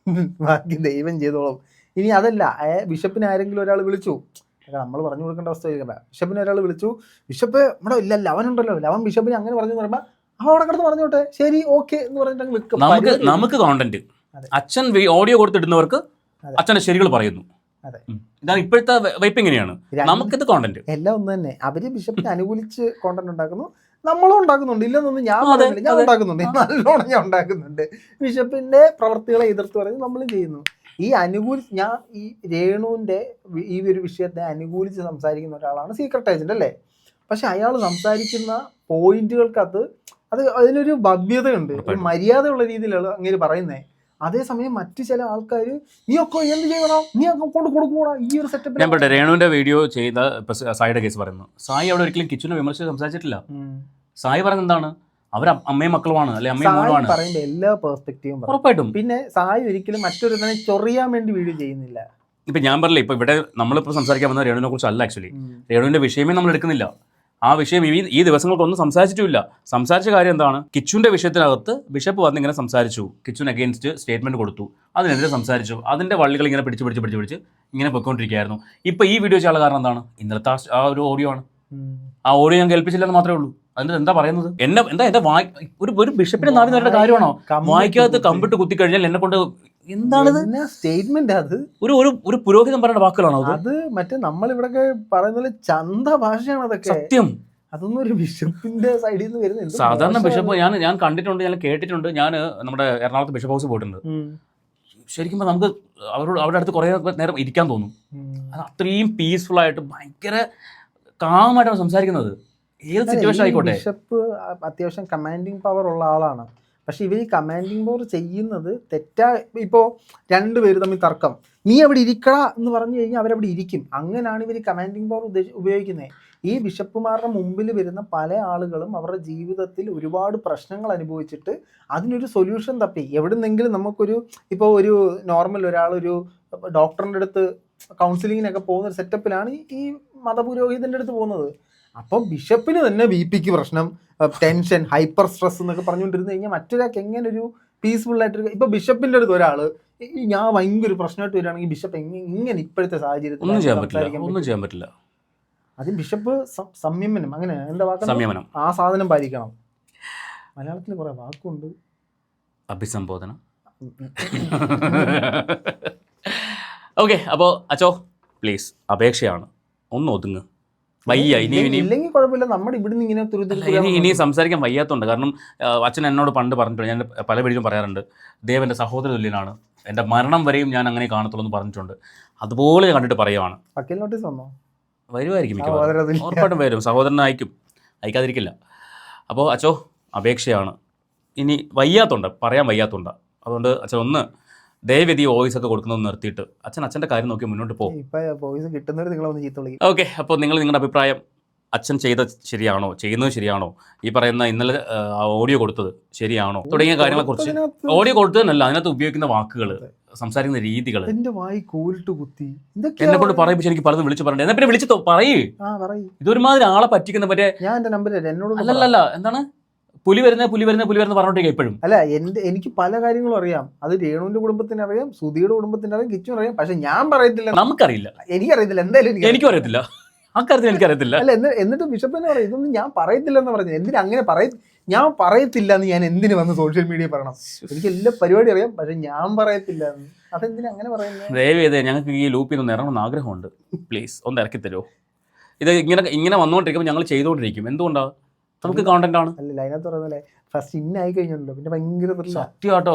ബാക്കി ദൈവം ചെയ്തോളും. ഇനി അതല്ല, ബിഷപ്പിനെ ആരെങ്കിലും ഒരാൾ വിളിച്ചു, നമ്മൾ പറഞ്ഞു കൊടുക്കേണ്ട അവസ്ഥ ചോദിക്കണ്ട. ബിഷപ്പിനെ ഒരാൾ വിളിച്ചു, ബിഷപ്പ് ഇവിടെ ഇല്ല, അവനുണ്ടല്ലോ, അവൻ ബിഷപ്പിനെ അങ്ങനെ പറഞ്ഞു പറയുമ്പോൾ അവൻ അവിടെ കിടന്ന് പറഞ്ഞോട്ടെ, ശരി ഓക്കെ എന്ന് പറഞ്ഞിട്ട് വെക്കും. നമുക്ക് കോണ്ടന്റ് അച്ഛൻ ഓഡിയോ കൊടുത്തിടുന്നവർക്ക് അച്ഛന്റെ ശരികൾ പറയുന്നു. ഇതാണ് ഇപ്പോഴത്തെ വൈപ്പ്. ഇങ്ങനെയാണ് നമുക്കിത് കോണ്ടന്റ് എല്ലാം ഒന്ന് തന്നെ. അവര് ബിഷപ്പിനെ അനുകൂലിച്ച് കോണ്ടന്റ് ഉണ്ടാക്കുന്നു, നമ്മളും ഉണ്ടാക്കുന്നുണ്ട്, ഇല്ലെന്നൊന്നും ഞാൻ പറയുന്നില്ല, ഞാൻ ഉണ്ടാക്കുന്നുണ്ട്, നല്ലോണം ഞാൻ ഉണ്ടാക്കുന്നുണ്ട്. ബിഷപ്പിന്റെ പ്രവർത്തികളെ എതിർത്ത് പറയുന്നത് നമ്മളും ചെയ്യുന്നു. ഞാൻ ഈ രേണുവിന്റെ ഈ ഒരു വിഷയത്തെ അനുകൂലിച്ച് സംസാരിക്കുന്ന ഒരാളാണ് സീക്രട്ട് ഏജന്റ് അല്ലേ. പക്ഷെ അയാൾ സംസാരിക്കുന്ന പോയിന്റുകൾക്കകത്ത് അതിനൊരു ഭവ്യതയുണ്ട്, ഒരു മര്യാദയുള്ള രീതിയിലാണ് അങ്ങനെ പറയുന്നത്. അതേസമയം മറ്റു ചില ആൾക്കാർ നീയൊക്കെ എന്ത് ചെയ്യണം, നീ കൊണ്ട് കൊടുക്കൂടാ, ഈ ഒരു സെറ്റപ്പ്. ഞാൻ പറയട്ടെ, രേണുവിന്റെ വീഡിയോ ചെയ്ത സായിയുടെ കേസ് പറയുന്നു. സായി അവിടെ ഒരിക്കലും കിച്ചനെ വിമർശിച്ച് സംസാരിച്ചിട്ടില്ല. സായി പറയുന്നത് എന്താണ്, അവർ അമ്മയും മക്കളുമാണ്, അല്ലെ അമ്മയും മോളുമാണ്. പറയുമ്പോൾ എല്ലാ പെർസ്പെക്റ്റീവും ഉറപ്പായിട്ടും. പിന്നെ സായി ഒരിക്കലും മറ്റൊരുത്തനെ ചൊറിയാൻ വേണ്ടി വീഡിയോ ചെയ്യുന്നില്ല. ഇപ്പൊ ഞാൻ പറഞ്ഞില്ല, ഇപ്പൊ ഇവിടെ നമ്മളിപ്പോ സംസാരിക്കാൻ വന്ന രേണുവിനെ കുറിച്ച് അല്ല. ആക്ച്വലി രേണുവിന്റെ വിഷയമേ നമ്മൾ എടുക്കുന്നില്ല. ആ വിഷയം ഈ ദിവസങ്ങൾക്കൊന്നും സംസാരിച്ചിട്ടില്ല. സംസാരിച്ച കാര്യം എന്താണ്, കിച്ചുവിന്റെ വിഷയത്തിനകത്ത് ബിഷപ്പ് വന്ന് ഇങ്ങനെ സംസാരിച്ചു, കിച്ചുവിന് അഗെയിൻസ്റ്റ് സ്റ്റേറ്റ്മെന്റ് കൊടുത്തു, അതിനെതിരെ സംസാരിച്ചു, അതിന്റെ വള്ളികൾ ഇങ്ങനെ പിടിച്ച് ഇങ്ങനെ പൊയ്ക്കൊണ്ടിരിക്കുകയായിരുന്നു. ഇപ്പൊ ഈ വീഡിയോ ചെയ്യാനുള്ള കാരണം എന്താണ്, ഇന്നലത്തെ ആ ഒരു ഓഡിയോ ആണ്. ആ ഓഡിയോ ഞാൻ കേൾപ്പിച്ചില്ലെന്ന് മാത്രമേ ഉള്ളൂ. അതിന്റെ എന്താ പറയുന്നത്, എന്റെ ഒരു ബിഷപ്പിന്റെ നാവിൽ നിന്നുള്ള കാര്യമാണോ, വായിക്കാത്ത കമ്പിട്ട് കുത്തിക്കഴിഞ്ഞാൽ എന്നെ കൊണ്ട് എന്താണിത് സ്റ്റേറ്റ്മെന്റ്? അത് ഒരു പുരോഹിതം പറയുന്ന വാക്കുകളാണോ അത്? മറ്റേ നമ്മളിവിടെ പറയുന്ന ചന്ത ഭാഷയാണ് അതൊക്കെ. സത്യം. അതൊന്നും ഒരു ബിഷപ്പിന്റെ സൈഡിൽ നിന്ന് വരുന്നത്. സാധാരണ ബിഷപ്പ് ഞാൻ കണ്ടിട്ടുണ്ട്, ഞാൻ കേട്ടിട്ടുണ്ട്. ഞാൻ നമ്മുടെ എറണാകുളത്ത് ബിഷപ്പ് ഹൗസ് പോയിട്ടുണ്ട്. ശരിക്കും നമുക്ക് അവരുടെ അടുത്ത് കുറെ നേരം ഇരിക്കാൻ തോന്നും. അത്രയും പീസ്ഫുൾ ആയിട്ട് ഭയങ്കര കാമായിട്ടാണ് സംസാരിക്കുന്നത്. ഏത് സിറ്റുവേഷൻ ആയിക്കോട്ടെ. ബിഷപ്പ് അത്യാവശ്യം കമാൻഡിങ് പവർ ഉള്ള ആളാണ്. പക്ഷെ ഇവർ ഈ കമാൻഡിങ് പവർ ചെയ്യുന്നത് തെറ്റാ. ഇപ്പോൾ രണ്ടുപേര് തമ്മിൽ തർക്കം, നീ അവിടെ ഇരിക്കടാ എന്ന് പറഞ്ഞു കഴിഞ്ഞാൽ അവരവിടെ ഇരിക്കും. അങ്ങനെയാണ് ഇവർ കമാൻഡിങ് പവർ ഉപയോഗിക്കുന്നത്. ഈ ബിഷപ്പുമാരുടെ മുമ്പിൽ വരുന്ന പല ആളുകളും അവരുടെ ജീവിതത്തിൽ ഒരുപാട് പ്രശ്നങ്ങൾ അനുഭവിച്ചിട്ട് അതിനൊരു സൊല്യൂഷൻ തപ്പി എവിടുന്നെങ്കിലും നമുക്കൊരു, ഇപ്പോൾ ഒരു നോർമൽ ഒരാളൊരു ഡോക്ടറിൻ്റെ അടുത്ത് കൗൺസിലിങ്ങിനൊക്കെ പോകുന്ന ഒരു സെറ്റപ്പിലാണ് ഈ മതപുരോഹിതൻ്റെ അടുത്ത് പോകുന്നത്. അപ്പം ബിഷപ്പിന് തന്നെ ബി പിക്ക് പ്രശ്നം, ടെൻഷൻ, ഹൈപ്പർ സ്ട്രെസ് എന്നൊക്കെ പറഞ്ഞുകൊണ്ടിരുന്നു കഴിഞ്ഞാൽ മറ്റൊരാൾക്ക് എങ്ങനെ ഒരു പീസ്ഫുൾ ആയിട്ട് ഇപ്പൊ ബിഷപ്പിന്റെ അടുത്ത് ഒരാള് ഞാൻ ഭയങ്കര പ്രശ്നമായിട്ട് വരികയാണെങ്കിൽ ബിഷപ്പ് ഇങ്ങനെ ഇപ്പോഴത്തെ സാഹചര്യത്തിൽ ഒന്നും ചെയ്യാൻ പറ്റില്ല. അത് ബിഷപ്പ് സംയമനം അങ്ങനെ എന്താ വാക്ക്, സംയമനം, ആ സാധനം പാലിക്കണം. മലയാളത്തിൽ കുറെ വാക്കുണ്ട്. അഭിസംബോധന. ഓക്കെ, അപ്പോൾ അച്ചോ പ്ലീസ് അപേക്ഷയാണ്, ഒന്ന് ഒതുങ്ങ്. വയ്യ ഇല്ലെങ്കിൽ കുഴപ്പമില്ല, നമ്മുടെ ഇവിടുന്ന് ഇങ്ങനെ ഇനി സംസാരിക്കാൻ വയ്യാത്തതുണ്ട്. കാരണം അച്ഛൻ എന്നോട് പണ്ട് പറഞ്ഞിട്ടുണ്ട്, ഞാൻ പല വീഡിയോയിലും പറയാറുണ്ട്, ദേവൻ്റെ സഹോദര തുല്യനാണ്, എൻ്റെ മരണം വരെയും ഞാൻ അങ്ങനെ കാണത്തുള്ളൂ എന്ന് പറഞ്ഞിട്ടുണ്ട്. അതുപോലെ ഞാൻ കണ്ടിട്ട് പറയുവാണ്. വക്കീൽ നോട്ടീസ് വന്നോ? വരുമായിരിക്കും, മിക്കവാറും ഉറപ്പായിട്ടും വരും. സഹോദരനെ അയക്കാതിരിക്കില്ല. അപ്പോൾ അച്ചോ അപേക്ഷയാണ്, ഇനി വയ്യാത്തുണ്ട്, പറയാൻ വയ്യാത്തുണ്ട്. അതുകൊണ്ട് അച്ഛൻ ഒന്ന് ദയവേദി വോയിസ് ഒക്കെ കൊടുക്കുന്നത് നിർത്തിയിട്ട് അച്ഛൻ്റെ കാര്യം നോക്കി മുന്നോട്ട് പോകും. ഓക്കെ, അപ്പോൾ നിങ്ങൾ നിങ്ങളുടെ അഭിപ്രായം, അച്ഛൻ ചെയ്തത് ശരിയാണോ, ചെയ്യുന്നത് ശരിയാണോ, ഈ പറയുന്ന ഇന്നലെ ഓഡിയോ കൊടുത്തത് ശരിയാണോ തുടങ്ങിയ കാര്യങ്ങളെക്കുറിച്ച്. ഓഡിയോ കൊടുത്തതെന്നല്ല, അതിനകത്ത് ഉപയോഗിക്കുന്ന വാക്കുകൾ, സംസാരിക്കുന്ന രീതികൾ, എന്റെ വായി കോലിട്ട് കുത്തി എന്നെ കൊണ്ട് പറയിപ്പിച്ച് എനിക്ക് പലതും വിളിച്ചു പറഞ്ഞിട്ട് എന്നാ പിന്നെ വിളിച്ചു പറയൂ. ഇതൊരുമാതിരി ആളെ പറ്റിക്കുന്ന മറ്റേ ഞാൻ എന്റെ നമ്പർ എന്നോട് അല്ലല്ല, എന്താണ് പുലി വരുന്ന പറഞ്ഞോട്ടേക്ക് എപ്പോഴും. അല്ല, എനിക്ക് പല കാര്യങ്ങളും അറിയാം. അത് രേണുവിന്റെ കുടുംബത്തിന് അറിയാം, സുധിയുടെ കുടുംബത്തിന് അറിയാം, കിച്ചുവിന് അറിയാം. പക്ഷെ ഞാൻ പറയത്തില്ല, നമുക്കറിയില്ല, എനിക്കറിയത്തില്ല, എന്തായാലും എനിക്കും അറിയത്തില്ല, അക്കാര്യത്തിൽ എനിക്കറിയത്തില്ല. അല്ല, എന്നിട്ട് ബിഷപ്പിനെ പറയും ഇതൊന്നും ഞാൻ പറയത്തില്ല എന്ന് പറഞ്ഞു. എന്തിനാ അങ്ങനെ ഞാൻ പറയത്തില്ല എന്ന് ഞാൻ എന്തിനു വന്ന് സോഷ്യൽ മീഡിയ പറയണം? എനിക്ക് എല്ലാ പരിപാടി അറിയാം, പക്ഷെ ഞാൻ പറയത്തില്ല എന്ന്. അതെന്തിനാ അങ്ങനെ പറയുന്നത്? ദയവേദേ ഞങ്ങൾക്ക് ഈ ലൂപ്പിൽ നിന്ന് ഇറങ്ങണമെന്ന് ആഗ്രഹമുണ്ട്, പ്ലീസ് ഒന്ന് ഇറക്കി തരുമോ? ഇത് ഇങ്ങനെ വന്നുകൊണ്ടിരിക്കുമ്പോൾ ഞങ്ങൾ ചെയ്തുകൊണ്ടിരിക്കും. എന്തുകൊണ്ടാണ്? നമുക്ക് കോണ്ടന്റ് ആണ്. അല്ല, അതിനകത്ത് പറയുന്നല്ലേ ഫസ്റ്റ് ഇന്നായി കഴിഞ്ഞല്ലോ പിന്നെ ഭയങ്കര സത്യം കേട്ടോ.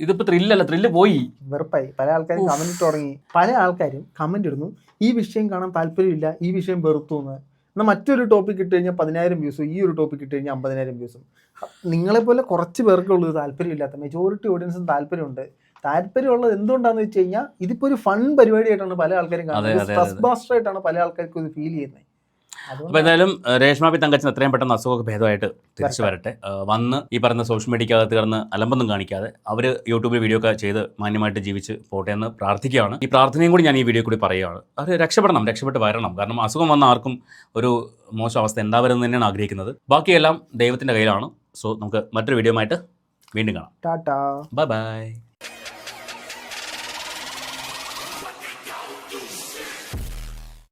ഇതിപ്പോ ത്രില്ലല്ല, ത്രില്ല് പോയി, വെറുപ്പായി. പല ആൾക്കാരും കമന്റ് ഇട്ട് തുടങ്ങി. പല ആൾക്കാരും കമന്റ് ഇടുന്നു, ഈ വിഷയം കാണാൻ താല്പര്യമില്ല, ഈ വിഷയം വെറുത്തു എന്ന്. എന്നാൽ മറ്റൊരു ടോപ്പിക് ഇട്ട് കഴിഞ്ഞാൽ 10,000 വ്യൂസും, ഈ ഒരു ടോപ്പിക് ഇട്ട് കഴിഞ്ഞാൽ 50,000 വ്യൂസും. നിങ്ങളെപ്പോലെ കുറച്ച് പേർക്കുള്ളത് താല്പര്യമില്ലാത്ത, മെജോറിറ്റി ഓഡിയൻസും താല്പര്യമുണ്ട്. താല്പര്യമുള്ളത് എന്തുകൊണ്ടാന്ന് വെച്ച് കഴിഞ്ഞാൽ ഇതിപ്പോ ഒരു ഫൺ പരിപാടിയായിട്ടാണ് പല ആൾക്കാരും കാണുന്നത്, സ്ട്രെസ് ബാസ്റ്റർ ആയിട്ടാണ് പല ആൾക്കാർക്കും ഇത് ഫീൽ ചെയ്യുന്നത്. അപ്പോൾ എന്തായാലും രേഷ്മാബി തങ്കച്ചൻ എത്രയും പെട്ടെന്ന് അസുഖമൊക്കെ ഭേദമായിട്ട് തിരിച്ചു വരട്ടെ. വന്ന് ഈ പറയുന്ന സോഷ്യൽ മീഡിയക്കകത്ത് കിടന്ന് അലമ്പൊന്നും കാണിക്കാതെ അവർ യൂട്യൂബിൽ വീഡിയോ ഒക്കെ ചെയ്ത് മാന്യമായിട്ട് ജീവിച്ച് പോട്ടെ എന്ന് പ്രാർത്ഥിക്കുകയാണ്. ഈ പ്രാർത്ഥനയും കൂടി ഞാൻ ഈ വീഡിയോ കൂടി പറയുകയാണ്. അവർ രക്ഷപ്പെട്ട് വരണം. കാരണം അസുഖം വന്ന ആർക്കും ഒരു മോശം അവസ്ഥ ഉണ്ടാവരുതെന്ന് തന്നെയാണ് ആഗ്രഹിക്കുന്നത്. ബാക്കിയെല്ലാം ദൈവത്തിൻ്റെ കയ്യിലാണ്. സോ നമുക്ക് മറ്റൊരു വീഡിയോ ആയിട്ട് വീണ്ടും കാണാം. Tata, bye bye.